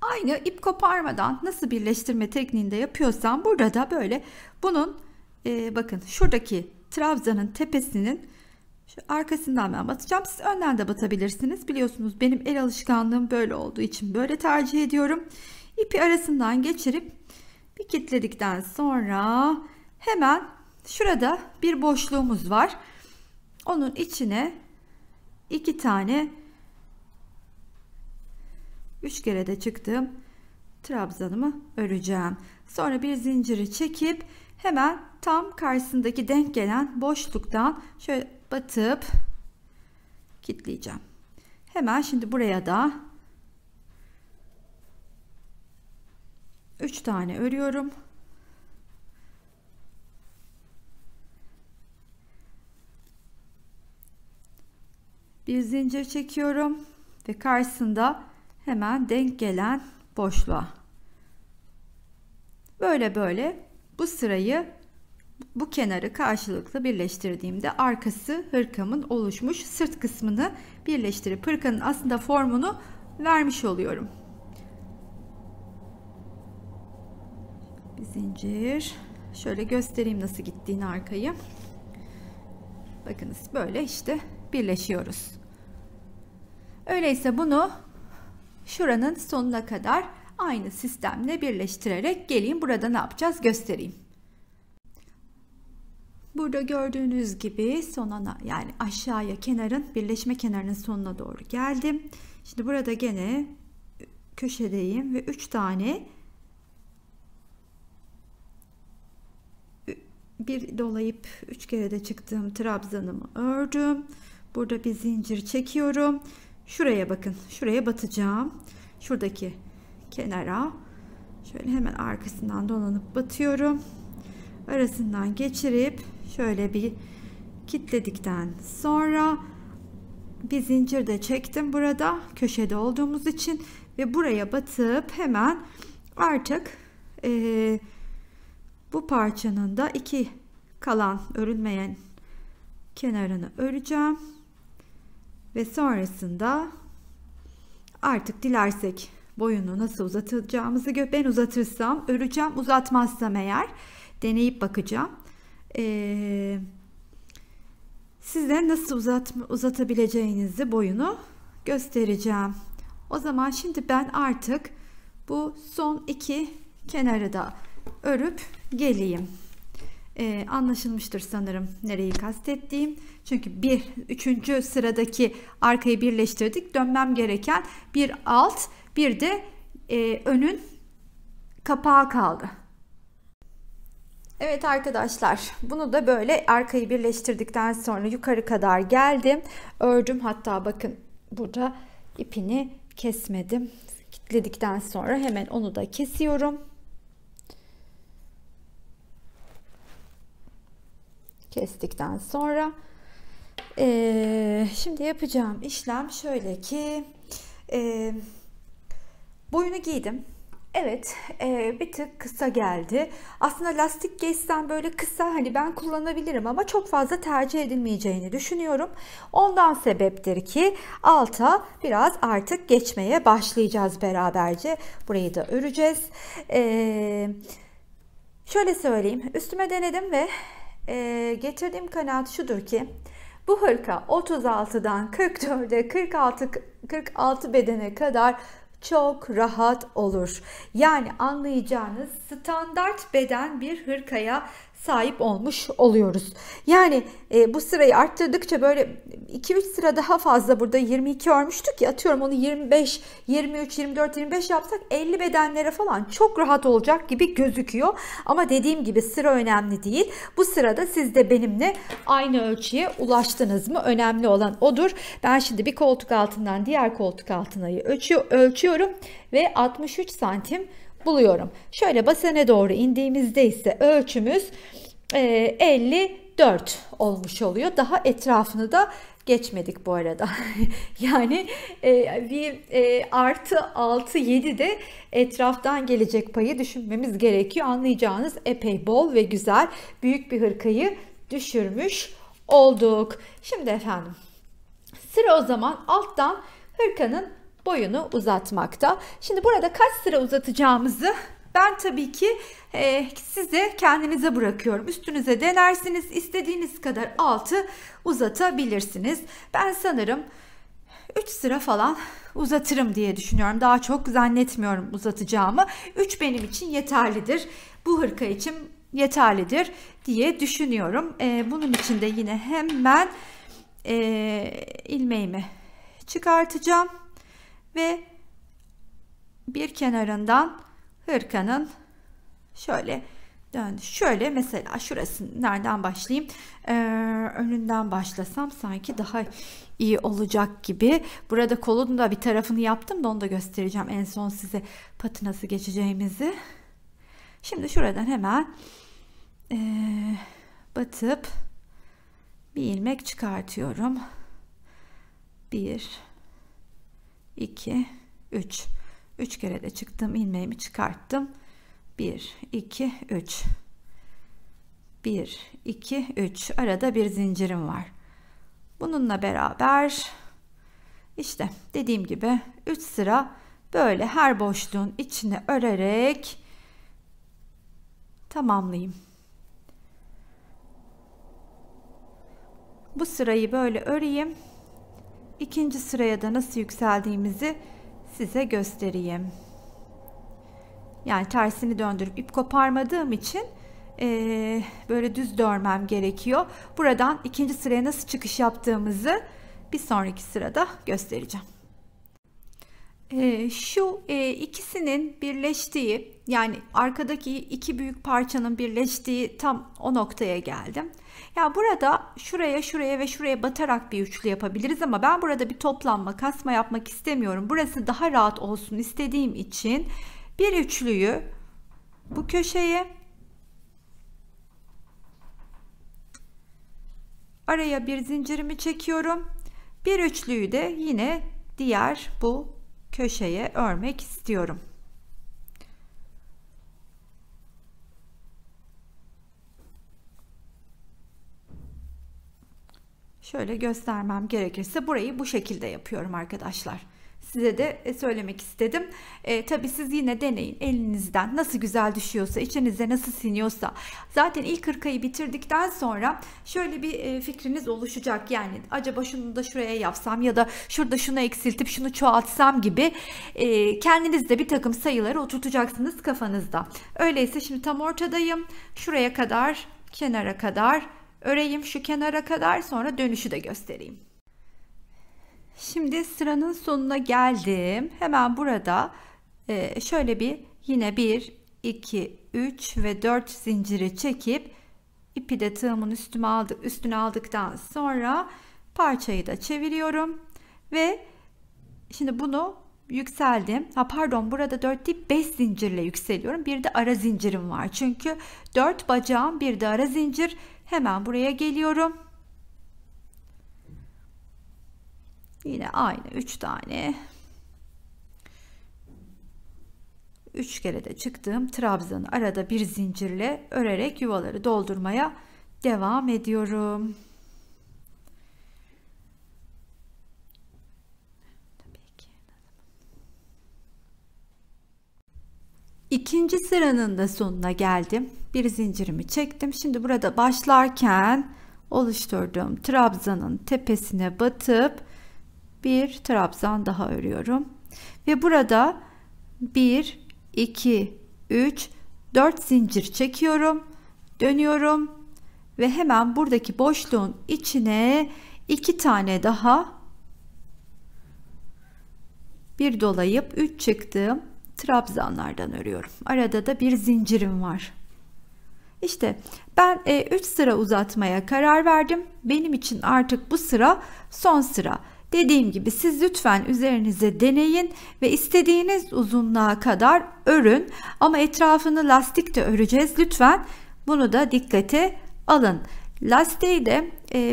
Aynı ip koparmadan nasıl birleştirme tekniğinde yapıyorsam burada da böyle bunun bakın şuradaki trabzanın tepesinin şu arkasından ben batacağım. Siz önden de batabilirsiniz. Biliyorsunuz benim el alışkanlığım böyle olduğu için böyle tercih ediyorum. İpi arasından geçirip Bir kilitledikten sonra hemen şurada bir boşluğumuz var. Onun içine 2 tane 3 kere de çıktım trabzanımı öreceğim. Sonra bir zinciri çekip hemen tam karşısındaki denk gelen boşluktan şöyle batıp kilitleyeceğim. Hemen şimdi buraya da 3 tane örüyorum. Bir zincir çekiyorum ve karşısında hemen denk gelen boşluğa. Böyle bu sırayı, bu kenarı karşılıklı birleştirdiğimde arkası hırkamın oluşmuş sırt kısmını birleştirip hırkanın aslında formunu vermiş oluyorum. Bir zincir. Şöyle göstereyim nasıl gittiğini arkayı. Bakınız böyle işte birleşiyoruz. Öyleyse bunu şuranın sonuna kadar aynı sistemle birleştirerek geleyim. Burada ne yapacağız göstereyim. Burada gördüğünüz gibi sonuna, yani aşağıya kenarın, birleşme kenarının sonuna doğru geldim. Şimdi burada gene köşedeyim ve 3 tane bir dolayıp 3 kere de çıktığım trabzanımı ördüm. Burada bir zincir çekiyorum. Şuraya bakın, şuraya batacağım. Şuradaki kenara şöyle hemen arkasından dolanıp batıyorum. Arasından geçirip şöyle bir kilitledikten sonra bir zincir de çektim burada köşede olduğumuz için ve buraya batıp hemen artık bu parçanın da 2 kalan örülmeyen kenarını öreceğim ve sonrasında artık dilersek boyunu nasıl uzatacağımızı ben uzatırsam öreceğim, uzatmazsam eğer deneyip bakacağım. Size nasıl uzatabileceğinizi boyunu göstereceğim. O zaman şimdi ben artık bu son 2 kenarı da örüp geleyim. Anlaşılmıştır sanırım nereyi kastettiğim. Çünkü 3. sıradaki arkayı birleştirdik. Dönmem gereken bir alt, bir de önün kapağı kaldı. Evet arkadaşlar, bunu da böyle arkayı birleştirdikten sonra yukarı kadar geldim. Ördüm, hatta bakın burada ipini kesmedim. Kilitledikten sonra hemen onu da kesiyorum. Kestikten sonra şimdi yapacağım işlem şöyle ki boyunu giydim. Evet, bir tık kısa geldi. Aslında lastik geçsen böyle kısa hani ben kullanabilirim ama çok fazla tercih edilmeyeceğini düşünüyorum. Ondan sebeptir ki alta biraz artık geçmeye başlayacağız beraberce. Burayı da öreceğiz. Şöyle söyleyeyim, üstüme denedim ve getirdiğim kanaat şudur ki bu hırka 36'dan 44'e 46 bedene kadar çok rahat olur. Yani anlayacağınız standart beden bir hırkaya sahip olmuş oluyoruz. Yani bu sırayı arttırdıkça böyle 2-3 sıra daha fazla, burada 22 örmüştük ya, atıyorum onu 25, 23, 24, 25 yapsak 50 bedenlere falan çok rahat olacak gibi gözüküyor. Ama dediğim gibi sıra önemli değil. Bu sırada siz de benimle aynı ölçüye ulaştınız mı? Önemli olan odur. Ben şimdi bir koltuk altından diğer koltuk altına ölçüyorum ve 63 santim buluyorum. Şöyle basene doğru indiğimizde ise ölçümüz 54 olmuş oluyor. Daha etrafını da geçmedik bu arada. Yani bir artı 6 7 de etraftan gelecek payı düşünmemiz gerekiyor. Anlayacağınız epey bol ve güzel büyük bir hırkayı düşürmüş olduk. Şimdi efendim sıra o zaman alttan hırkanın boyunu uzatmakta. Şimdi burada kaç sıra uzatacağımızı ben tabii ki size kendinize bırakıyorum. Üstünüze denersiniz. İstediğiniz kadar altı uzatabilirsiniz. Ben sanırım 3 sıra falan uzatırım diye düşünüyorum. Daha çok zannetmiyorum uzatacağımı. 3 benim için yeterlidir. Bu hırka için yeterlidir diye düşünüyorum. Bunun için de yine hemen ilmeğimi çıkartacağım ve bir kenarından hırkanın şöyle şöyle mesela şurası nereden başlayayım? Önünden başlasam sanki daha iyi olacak gibi. Burada kolun da bir tarafını yaptım da onu da göstereceğim en son size patı nasıl geçeceğimizi. Şimdi şuradan hemen batıp bir ilmek çıkartıyorum. 1 2 3 3 kere de çıktım, ilmeğimi çıkarttım. 1 2 3 1 2 3 arada bir zincirim var. Bununla beraber işte dediğim gibi 3 sıra böyle her boşluğun içine örerek tamamlayayım. Bu sırayı böyle öreyim. İkinci sıraya da nasıl yükseldiğimizi size göstereyim. Yani tersini döndürüp ip koparmadığım için böyle düz dörmem gerekiyor. Buradan ikinci sıraya nasıl çıkış yaptığımızı bir sonraki sırada göstereceğim. Şu ikisinin birleştiği, yani arkadaki iki büyük parçanın birleştiği tam o noktaya geldim. Ya burada şuraya ve şuraya batarak bir üçlü yapabiliriz ama ben burada bir toplanma, kasma yapmak istemiyorum. Burası daha rahat olsun istediğim için bir üçlüyü bu köşeye, araya bir zincirimi çekiyorum. Bir üçlüyü de yine diğer bu köşeye örmek istiyorum. Şöyle göstermem gerekirse burayı bu şekilde yapıyorum arkadaşlar. Size de söylemek istedim. Tabii siz yine deneyin elinizden nasıl güzel düşüyorsa, içinize nasıl siniyorsa. Zaten ilk hırkayı bitirdikten sonra şöyle bir fikriniz oluşacak. Yani acaba şunu da şuraya yapsam ya da şurada şunu eksiltip şunu çoğaltsam gibi kendiniz de bir takım sayıları oturtacaksınız kafanızda. Öyleyse şimdi tam ortadayım. Şuraya kadar, kenara kadar öreyim, şu kenara kadar, sonra dönüşü de göstereyim. Şimdi sıranın sonuna geldim. Hemen burada şöyle bir yine 1 2 3 ve 4 zinciri çekip ipi de tığımın üstüne aldıktan sonra parçayı da çeviriyorum ve şimdi bunu yükseldim. Pardon, burada 4 değil 5 zincirle yükseliyorum. Bir de ara zincirim var. Çünkü 4 bacağım, bir de ara zincir. Hemen buraya geliyorum. Yine aynı 3 tane. 3 kere de çıktığım trabzanı arada bir zincirle örerek yuvaları doldurmaya devam ediyorum. İkinci sıranın da sonuna geldim. Bir zincirimi çektim. Şimdi burada başlarken oluşturduğum trabzanın tepesine batıp bir trabzan daha örüyorum. Ve burada 1, 2, 3, 4 zincir çekiyorum. Dönüyorum. Ve hemen buradaki boşluğun içine 2 tane daha bir dolayıp 3 çıktığım trabzanlardan örüyorum. Arada da bir zincirim var. İşte ben 3 sıra uzatmaya karar verdim. Benim için artık bu sıra son sıra. Dediğim gibi siz lütfen üzerinize deneyin ve istediğiniz uzunluğa kadar örün. Ama etrafını lastik de öreceğiz. Lütfen bunu da dikkate alın. Lastiği de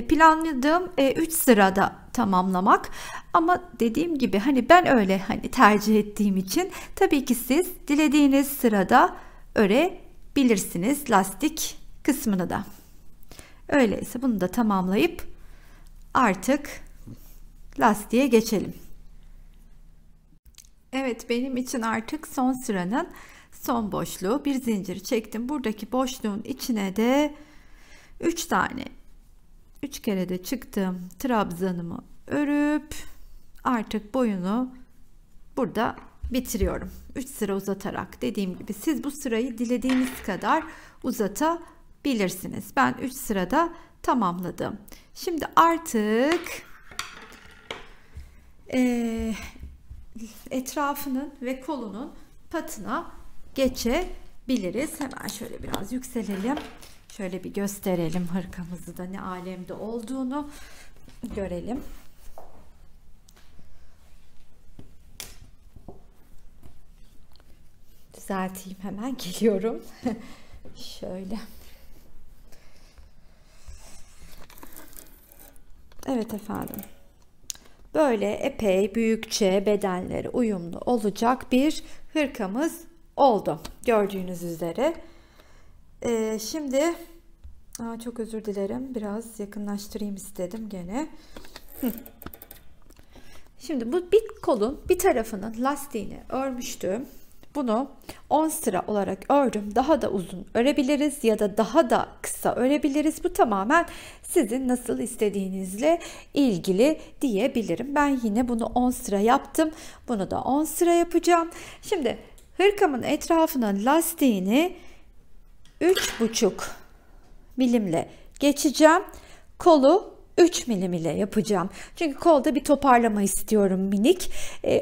planladığım 3 sırada tamamlamak. Ama dediğim gibi hani ben öyle tercih ettiğim için tabii ki siz dilediğiniz sırada örebilirsiniz lastik kısmını da. Öyleyse bunu da tamamlayıp artık lastiğe geçelim. Evet, benim için artık son sıranın son boşluğu. Bir zincir çektim. Buradaki boşluğun içine de 3 tane 3 kere de çıktım trabzanımı örüp artık boyunu burada bitiriyorum. 3 sıra uzatarak. Dediğim gibi siz bu sırayı dilediğiniz kadar uzatabilirsiniz. Ben 3 sırada tamamladım. Şimdi artık etrafının ve kolunun patına geçebiliriz. Hemen şöyle biraz yükselelim. Şöyle bir gösterelim hırkamızı da ne alemde olduğunu görelim. Düzelteyim, hemen geliyorum. Şöyle. Evet efendim. Böyle epey büyükçe, bedenleri uyumlu olacak bir hırkamız oldu. Gördüğünüz üzere. Şimdi çok özür dilerim. Biraz yakınlaştırayım istedim gene. Şimdi bu bir kolun bir tarafının lastiğini örmüştüm. Bunu 10 sıra olarak ördüm. Daha da uzun örebiliriz ya da daha da kısa örebiliriz. Bu tamamen sizin nasıl istediğinizle ilgili diyebilirim. Ben yine bunu 10 sıra yaptım. Bunu da 10 sıra yapacağım. Şimdi hırkamın etrafına lastiğini 3,5 milimle geçeceğim. Kolu 3 milim ile yapacağım. Çünkü kolda bir toparlama istiyorum minik.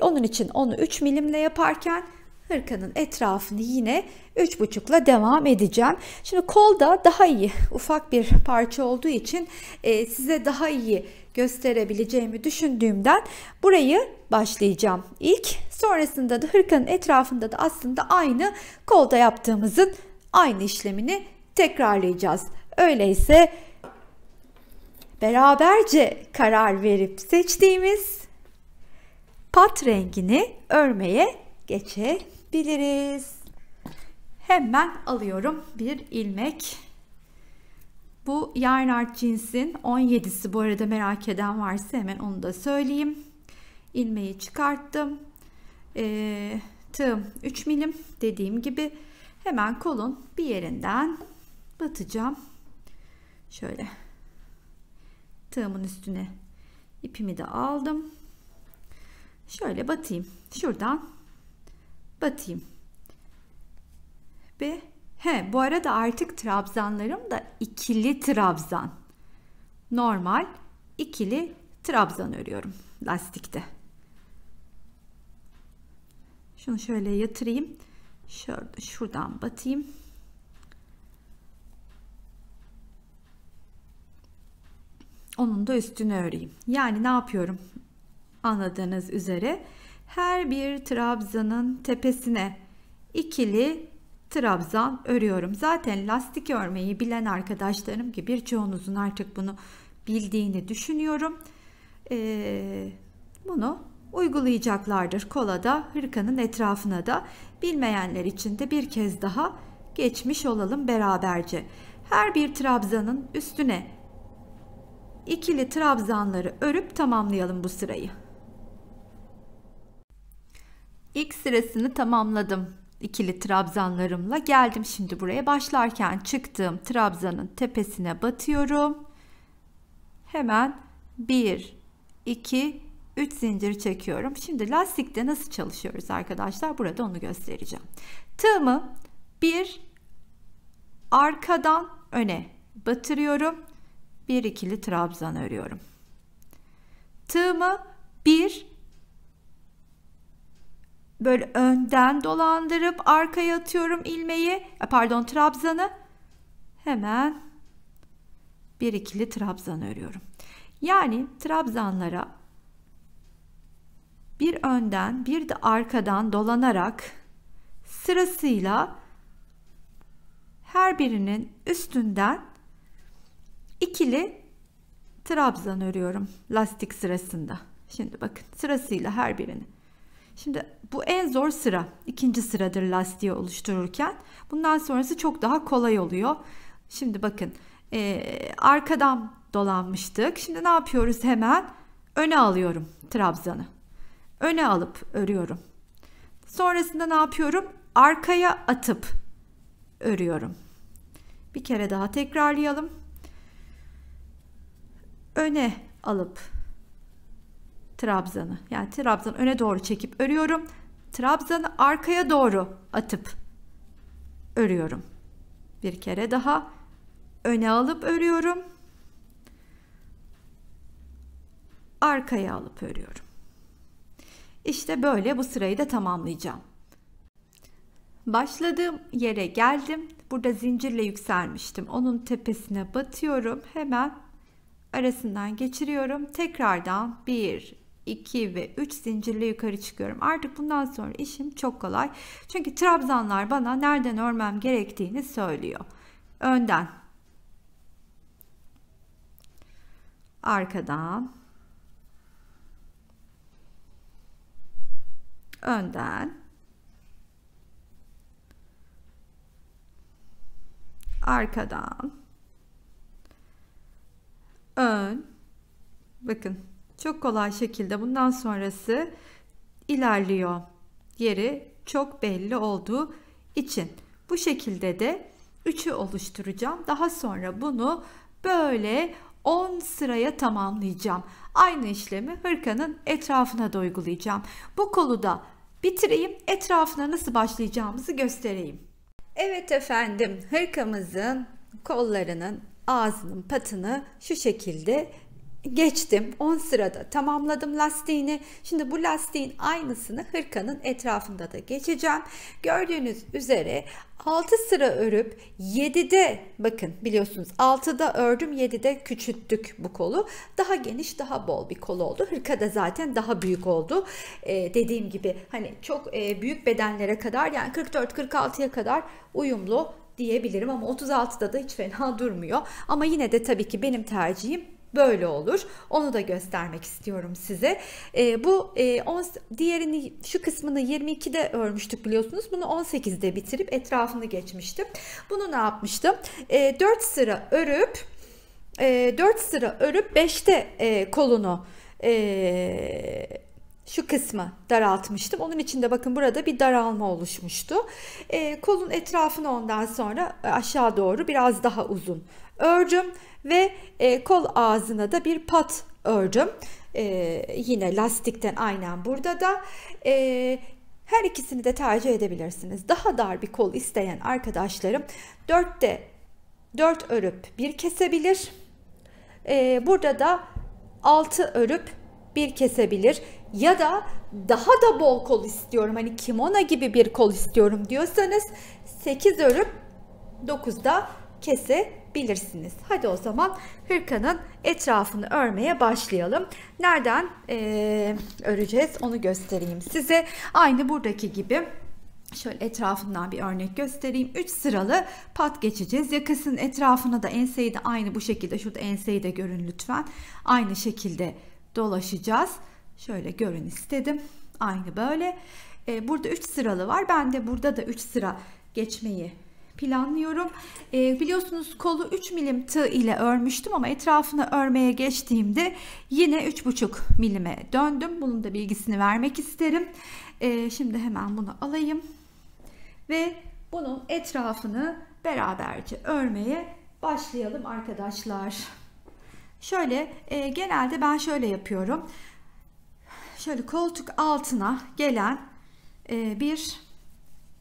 Onun için onu 3 milimle yaparken hırkanın etrafını yine 3,5'la devam edeceğim. Şimdi kolda daha iyi, ufak bir parça olduğu için size daha iyi gösterebileceğimi düşündüğümden burayı başlayacağım ilk. Sonrasında da hırkanın etrafında da aslında aynı kolda yaptığımızın aynı işlemini tekrarlayacağız. Öyleyse beraberce karar verip seçtiğimiz pat rengini örmeye geçebiliriz. Hemen alıyorum bir ilmek. Bu Yarn Art Jeans'in 17'si, bu arada merak eden varsa hemen onu da söyleyeyim. İlmeği çıkarttım. Tığım 3 milim dediğim gibi. Hemen kolun bir yerinden batacağım. Şöyle tığımın üstüne ipimi de aldım. Şöyle batayım. Şuradan batayım. Ve bu arada artık trabzanlarım da ikili trabzan. Normal ikili trabzan örüyorum lastikte. Şunu şöyle yatırayım. Şuradan batayım. Onun da üstünü öreyim. Yani ne yapıyorum? Anladığınız üzere her bir trabzanın tepesine ikili trabzan örüyorum. Zaten lastik örmeyi bilen arkadaşlarım ki birçoğunuzun artık bunu bildiğini düşünüyorum. Bunu uygulayacaklardır kola da, hırkanın etrafına da. Bilmeyenler için de bir kez daha geçmiş olalım beraberce. Her bir trabzanın üstüne ikili trabzanları örüp tamamlayalım bu sırayı. İlk sırasını tamamladım ikili trabzanlarımla. Geldim şimdi buraya. Başlarken çıktığım trabzanın tepesine batıyorum. Hemen 1, 2, 3 zincir çekiyorum. Şimdi lastikte nasıl çalışıyoruz arkadaşlar? Burada onu göstereceğim. Tığımı bir arkadan öne batırıyorum. Bir ikili trabzan örüyorum. Tığımı bir böyle önden dolandırıp arkaya atıyorum ilmeği, trabzanı. Hemen bir ikili trabzan örüyorum. Yani trabzanlara bir önden bir de arkadan dolanarak sırasıyla her birinin üstünden ikili trabzan örüyorum lastik sırasında. Şimdi bakın sırasıyla her birini. Şimdi bu en zor sıra. İkinci sıradır lastiği oluştururken. Bundan sonrası çok daha kolay oluyor. Şimdi bakın arkadan dolanmıştık. Şimdi ne yapıyoruz? Hemen öne alıyorum trabzanı. Öne alıp örüyorum. Sonrasında ne yapıyorum? Arkaya atıp örüyorum. Bir kere daha tekrarlayalım. Öne alıp trabzanı. Yani trabzanı öne doğru çekip örüyorum. Trabzanı arkaya doğru atıp örüyorum. Bir kere daha öne alıp örüyorum. Arkaya alıp örüyorum. İşte böyle bu sırayı da tamamlayacağım. Başladığım yere geldim. Burada zincirle yükselmiştim. Onun tepesine batıyorum. Hemen arasından geçiriyorum. Tekrardan 1, 2 ve 3 zincirle yukarı çıkıyorum. Artık bundan sonra işim çok kolay. Çünkü trabzanlar bana nereden örmem gerektiğini söylüyor. Önden, arkadan, önden, arkadan, ön. Bakın çok kolay şekilde bundan sonrası ilerliyor. Yeri çok belli olduğu için bu şekilde de 3'ü oluşturacağım. Daha sonra bunu böyle 10 sıraya tamamlayacağım. Aynı işlemi hırkanın etrafına da uygulayacağım. Bu kolu da bitireyim. Etrafına nasıl başlayacağımızı göstereyim. Evet efendim, hırkamızın kollarının ağzının patını şu şekilde geçtim. 10 sırada tamamladım lastiğini. Şimdi bu lastiğin aynısını hırkanın etrafında da geçeceğim. Gördüğünüz üzere 6 sıra örüp 7'de, bakın biliyorsunuz 6'da ördüm, 7'de küçülttük bu kolu. Daha geniş, daha bol bir kol oldu. Hırka da zaten daha büyük oldu. Dediğim gibi hani çok büyük bedenlere kadar, yani 44-46'ya kadar uyumlu diyebilirim ama 36'da da hiç fena durmuyor. Ama yine de tabii ki benim tercihim böyle olur. Onu da göstermek istiyorum size. Diğerini, şu kısmını 22'de örmüştük biliyorsunuz. Bunu 18'de bitirip etrafını geçmiştim. Bunu ne yapmıştım? 4 sıra örüp 5'te kolunu şu kısmı daraltmıştım. Onun için de bakın burada bir daralma oluşmuştu. Kolun etrafını ondan sonra aşağı doğru biraz daha uzun ördüm ve kol ağzına da bir pat ördüm. Yine lastikten aynen burada da. Her ikisini de tercih edebilirsiniz. Daha dar bir kol isteyen arkadaşlarım 4'te 4 örüp bir kesebilir. Burada da 6 örüp bir kesebilir. Ya da daha da bol kol istiyorum, hani kimono gibi bir kol istiyorum diyorsanız 8 örüp 9'da kesebilirsiniz. Hadi o zaman hırkanın etrafını örmeye başlayalım. Nereden öreceğiz onu göstereyim size. Aynı buradaki gibi şöyle etrafından bir örnek göstereyim. 3 sıralı pat geçeceğiz. Yakasının etrafına da, enseyi de aynı bu şekilde, şurada enseyi de görün lütfen. Aynı şekilde dolaşacağız. Şöyle görün istedim. Aynı böyle. Burada 3 sıralı var. Ben de burada da 3 sıra geçmeyi planlıyorum. Biliyorsunuz kolu 3 milim tığ ile örmüştüm ama etrafını örmeye geçtiğimde yine 3,5 milime döndüm. Bunun da bilgisini vermek isterim. Şimdi hemen bunu alayım ve bunun etrafını beraberce örmeye başlayalım arkadaşlar. Şöyle genelde ben şöyle yapıyorum. Şöyle koltuk altına gelen bir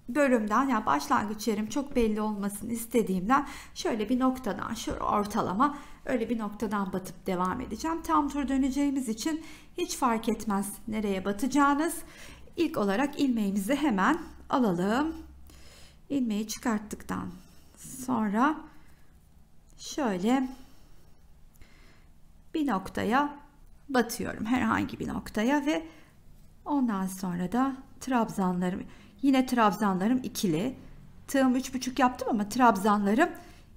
bölümden, yani başlangıç yerim çok belli olmasını istediğimden şöyle bir noktadan, şu ortalama öyle bir noktadan batıp devam edeceğim. Tam tur döneceğimiz için hiç fark etmez nereye batacağınız. İlk olarak ilmeğimizi hemen alalım. İlmeği çıkarttıktan sonra şöyle bir noktaya batıyorum, herhangi bir noktaya ve ondan sonra da yine trabzanlarım ikili. Tığım 3,5 yaptım ama trabzanlarım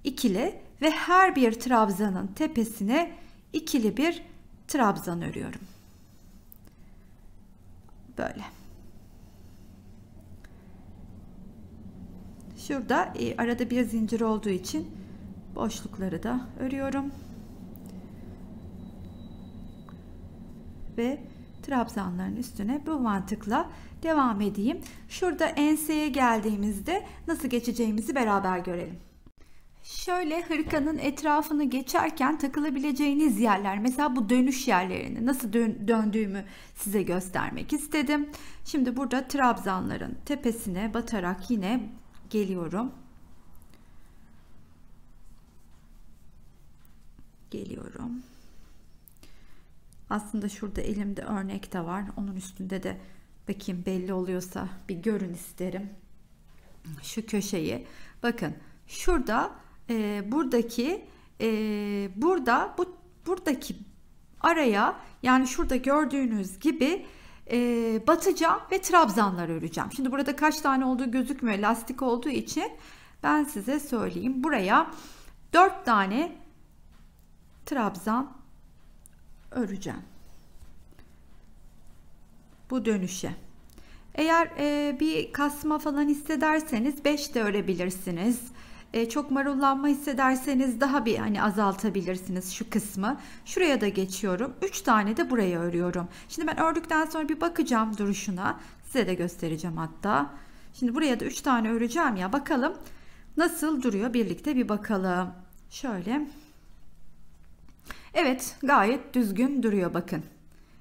ikili ve her bir trabzanın tepesine ikili bir trabzan örüyorum. Böyle. Şurada arada bir zincir olduğu için boşlukları da örüyorum. Ve trabzanların üstüne bu mantıkla devam edeyim. Şurada enseye geldiğimizde nasıl geçeceğimizi beraber görelim. Şöyle hırkanın etrafını geçerken takılabileceğiniz yerler, mesela bu dönüş yerlerini nasıl döndüğümü size göstermek istedim. Şimdi burada trabzanların tepesine batarak yine geliyorum. Aslında şurada elimde örnek de var. Onun üstünde de bakayım, belli oluyorsa bir görün isterim. Şu köşeyi bakın, şurada buradaki araya, yani şurada gördüğünüz gibi batacağım ve trabzanlar öreceğim. Şimdi burada kaç tane olduğu gözükmüyor, lastik olduğu için ben size söyleyeyim. Buraya 4 tane trabzan öreceğim bu dönüşe. Eğer bir kasma falan hissederseniz 5 de örebilirsiniz. Çok marullanma hissederseniz daha bir hani azaltabilirsiniz şu kısmı. Şuraya da geçiyorum. 3 tane de buraya örüyorum. Şimdi ben ördükten sonra bir bakacağım duruşuna. Size de göstereceğim hatta. Şimdi buraya da 3 tane öreceğim ya. Bakalım nasıl duruyor, birlikte bir bakalım. Şöyle. Evet, gayet düzgün duruyor bakın.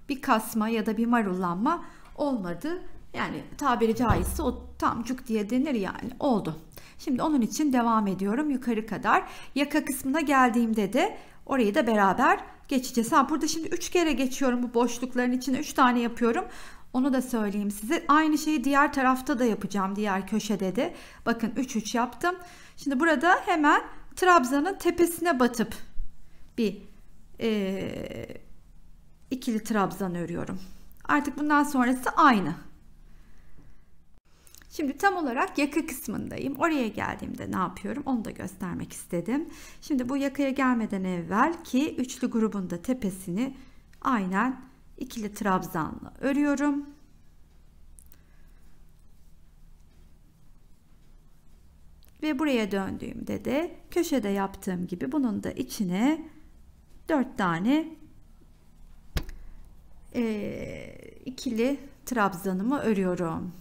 Bir kasma ya da bir marullanma olmadı. Yani tabiri caizse o tam cuk diye denir, yani oldu. Şimdi onun için devam ediyorum yukarı kadar. Yaka kısmına geldiğimde de orayı da beraber geçeceğiz. Burada şimdi 3 kere geçiyorum bu boşlukların içine, 3 tane yapıyorum. Onu da söyleyeyim size. Aynı şeyi diğer tarafta da yapacağım, diğer köşede de. Bakın 3 yaptım. Şimdi burada hemen trabzanın tepesine batıp bir ikili trabzan örüyorum. Artık bundan sonrası aynı. Şimdi tam olarak yaka kısmındayım. Oraya geldiğimde ne yapıyorum onu da göstermek istedim. Şimdi bu yakaya gelmeden evvel ki üçlü grubun da tepesini aynen ikili trabzanla örüyorum. Ve buraya döndüğümde de köşede yaptığım gibi bunun da içine 4 tane ikili trabzanımı örüyorum.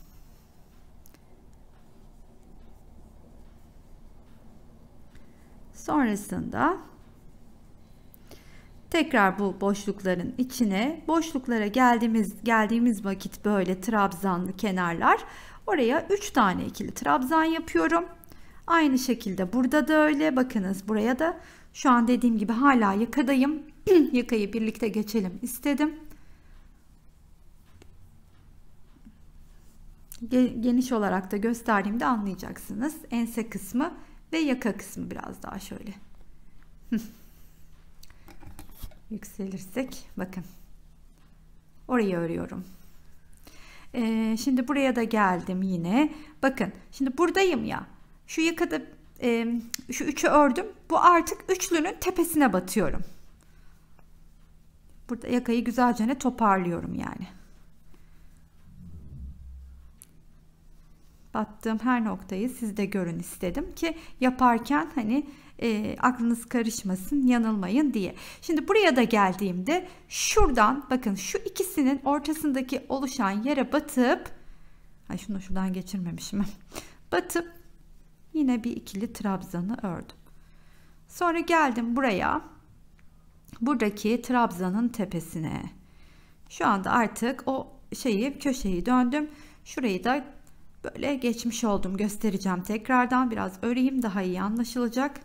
Sonrasında tekrar bu boşlukların içine, boşluklara geldiğimiz vakit böyle trabzanlı kenarlar, oraya 3 tane ikili trabzan yapıyorum. Aynı şekilde burada da öyle. Bakınız buraya da şu an dediğim gibi hala yakadayım. Yakayı birlikte geçelim istedim. Geniş olarak da gösterdiğimde anlayacaksınız. Ense kısmı ve yaka kısmı biraz daha şöyle yükselirsek bakın orayı örüyorum. Şimdi buraya da geldim yine. Bakın şimdi buradayım ya. Şu yakada şu 3'ü ördüm. Bu artık üçlünün tepesine batıyorum. Burada yakayı güzelce toparlıyorum yani. Battığım her noktayı siz de görün istedim ki yaparken hani aklınız karışmasın, yanılmayın diye. Şimdi buraya da geldiğimde şuradan bakın şu ikisinin ortasındaki oluşan yere batıp, ay şunu şuradan geçirmemişim, batıp yine bir ikili trabzanı ördüm. Sonra geldim buraya, buradaki trabzanın tepesine. Şu anda artık o köşeyi döndüm. Şurayı da böyle geçmiş oldum. Göstereceğim tekrardan. Biraz öreyim, daha iyi anlaşılacak.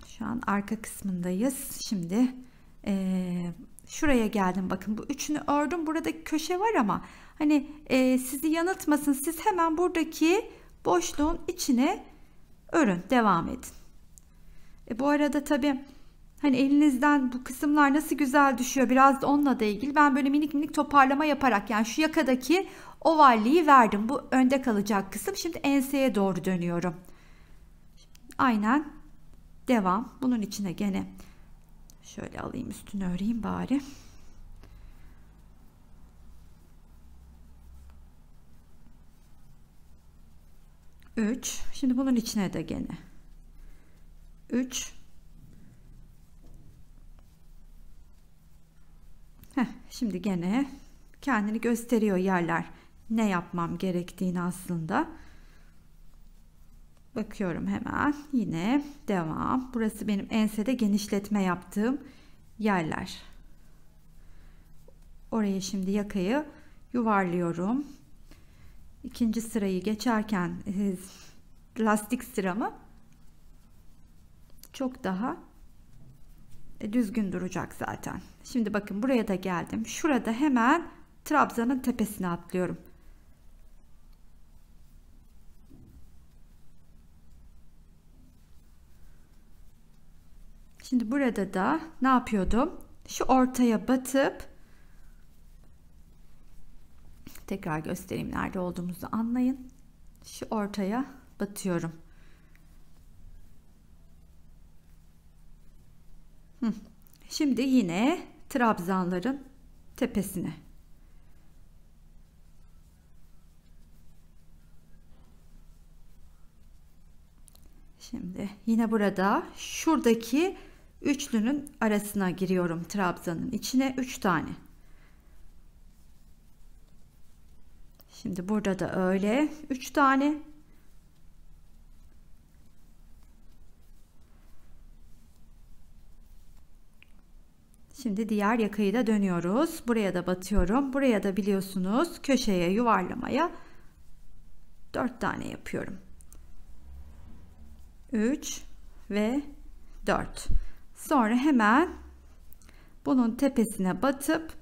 Şu an arka kısmındayız. Şimdi şuraya geldim. Bakın bu üçünü ördüm. Burada köşe var ama hani sizi yanıltmasın. Siz hemen buradaki boşluğun içine örün. Devam edin. Bu arada tabii hani elinizden bu kısımlar nasıl güzel düşüyor, biraz da onunla da ilgili. Ben böyle minik minik toparlama yaparak, yani şu yakadaki ovalliği verdim. Bu önde kalacak kısım. Şimdi enseye doğru dönüyorum. Aynen devam. Bunun içine gene şöyle alayım, üstünü öreyim bari. Üç. Şimdi bunun içine de gene 3. Şimdi gene kendini gösteriyor yerler, ne yapmam gerektiğini aslında. Bakıyorum hemen. Yine devam. Burası benim ensede genişletme yaptığım yerler. Oraya şimdi yakayı yuvarlıyorum. İkinci sırayı geçerken lastik sıramı çok daha düzgün duracak zaten. Şimdi bakın buraya da geldim. Şurada hemen trabzanın tepesine atlıyorum. Şimdi burada da ne yapıyordum? Şu ortaya batıp tekrar göstereyim, nerede olduğumuzu anlayın. Şu ortaya batıyorum. Şimdi yine trabzanların tepesine. Şimdi yine burada şuradaki üçlünün arasına giriyorum, trabzanın içine 3 tane. Şimdi burada da öyle 3 tane. Şimdi diğer yakayı da dönüyoruz. Buraya da batıyorum. Buraya da biliyorsunuz köşeye yuvarlamaya 4 tane yapıyorum. 3 ve 4. Sonra hemen bunun tepesine batıp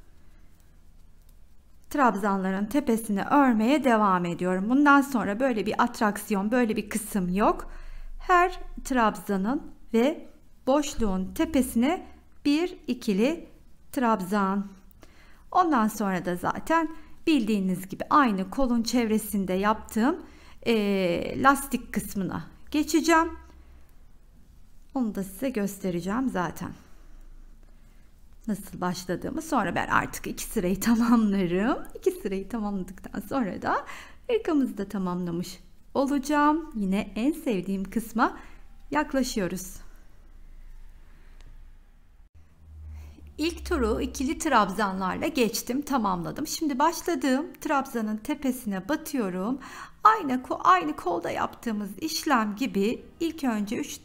trabzanların tepesine örmeye devam ediyorum. Bundan sonra böyle bir atraksiyon, böyle bir kısım yok. Her trabzanın ve boşluğun tepesine bir ikili trabzan. Ondan sonra da zaten bildiğiniz gibi aynı kolun çevresinde yaptığım lastik kısmına geçeceğim. Onu da size göstereceğim zaten. Nasıl başladığımı. Sonra ben artık 2 sırayı tamamlarım. 2 sırayı tamamladıktan sonra da hırkamızı da tamamlamış olacağım. Yine en sevdiğim kısma yaklaşıyoruz. İlk turu ikili trabzanlarla geçtim, tamamladım. Şimdi başladığım trabzanın tepesine batıyorum. Aynı kolda yaptığımız işlem gibi ilk önce 3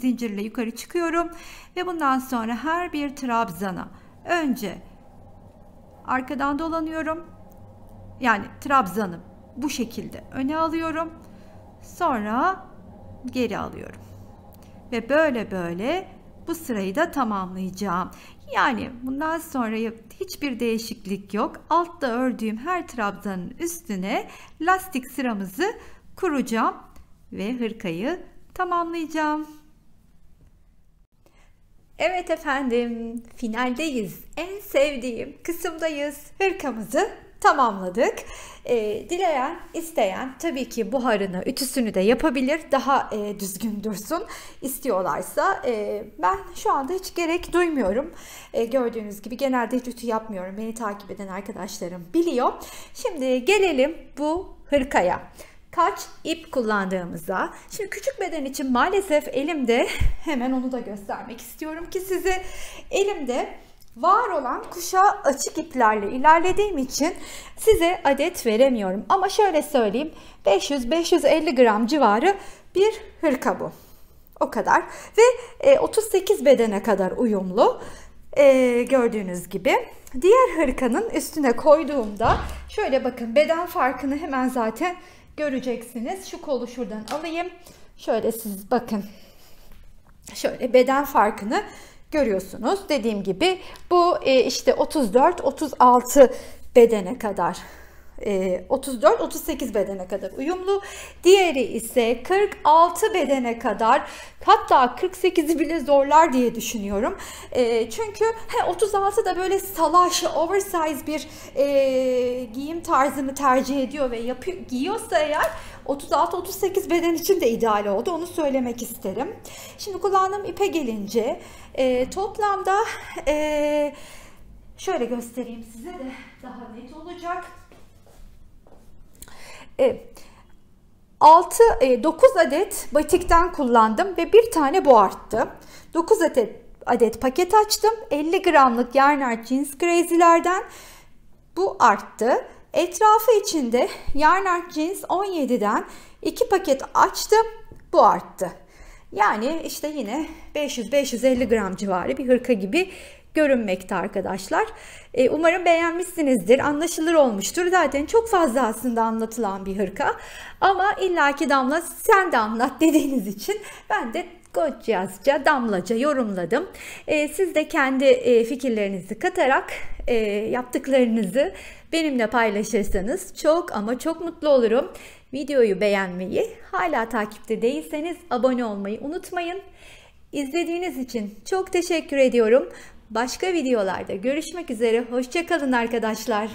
zincirle yukarı çıkıyorum ve bundan sonra her bir trabzana önce arkadan dolanıyorum. Yani trabzanı bu şekilde öne alıyorum. Sonra geri alıyorum. Ve böyle bu sırayı da tamamlayacağım. Yani bundan sonra hiçbir değişiklik yok. Altta ördüğüm her trabzanın üstüne lastik sıramızı kuracağım ve hırkayı tamamlayacağım. Evet efendim, finaldeyiz. En sevdiğim kısımdayız. Hırkamızı tamamladık. Dileyen, isteyen tabii ki buharını, ütüsünü de yapabilir. Daha düzgün dursun istiyorlarsa. Ben şu anda hiç gerek duymuyorum. Gördüğünüz gibi genelde hiç ütü yapmıyorum. Beni takip eden arkadaşlarım biliyor. Şimdi gelelim bu hırkaya. Kaç ip kullandığımıza. Şimdi küçük beden için maalesef elimde, hemen onu da göstermek istiyorum ki size, elimde var olan kuşağı açık iplerle ilerlediğim için size adet veremiyorum. Ama şöyle söyleyeyim, 500-550 gram civarı bir hırka bu. O kadar. Ve 38 bedene kadar uyumlu. Gördüğünüz gibi. Diğer hırkanın üstüne koyduğumda şöyle bakın, beden farkını hemen zaten göreceksiniz. Şu kolu şuradan alayım. Şöyle siz bakın. Şöyle beden farkını görüyorsunuz. Dediğim gibi bu işte 34-36 bedene kadar, 34-38 bedene kadar uyumlu. Diğeri ise 46 bedene kadar, hatta 48'i bile zorlar diye düşünüyorum. Çünkü 36 da böyle salaş, oversize bir giyim tarzını tercih ediyor ve giyiyorsa eğer 36-38 beden için de ideal oldu. Onu söylemek isterim. Şimdi kullandığım ipe gelince toplamda şöyle göstereyim size de daha net olacak. 9 adet batikten kullandım ve bir tane bu arttı. 9 adet paket açtım. 50 gramlık Yarn Jeans Crazy'lerden bu arttı. Etrafı içinde Yarn Jeans 17'den 2 paket açtım. bu arttı. Yani işte yine 500-550 gram civarı bir hırka gibi görünmekte arkadaşlar. Umarım beğenmişsinizdir. Anlaşılır olmuştur. Zaten çok fazla aslında anlatılan bir hırka. Ama illaki Damla sen de anlat dediğiniz için ben de Gociyazca, Damlaca yorumladım. Siz de kendi fikirlerinizi katarak yaptıklarınızı benimle paylaşırsanız çok ama çok mutlu olurum. Videoyu beğenmeyi, hala takipte değilseniz abone olmayı unutmayın. İzlediğiniz için çok teşekkür ediyorum. Başka videolarda görüşmek üzere. Hoşça kalın arkadaşlar.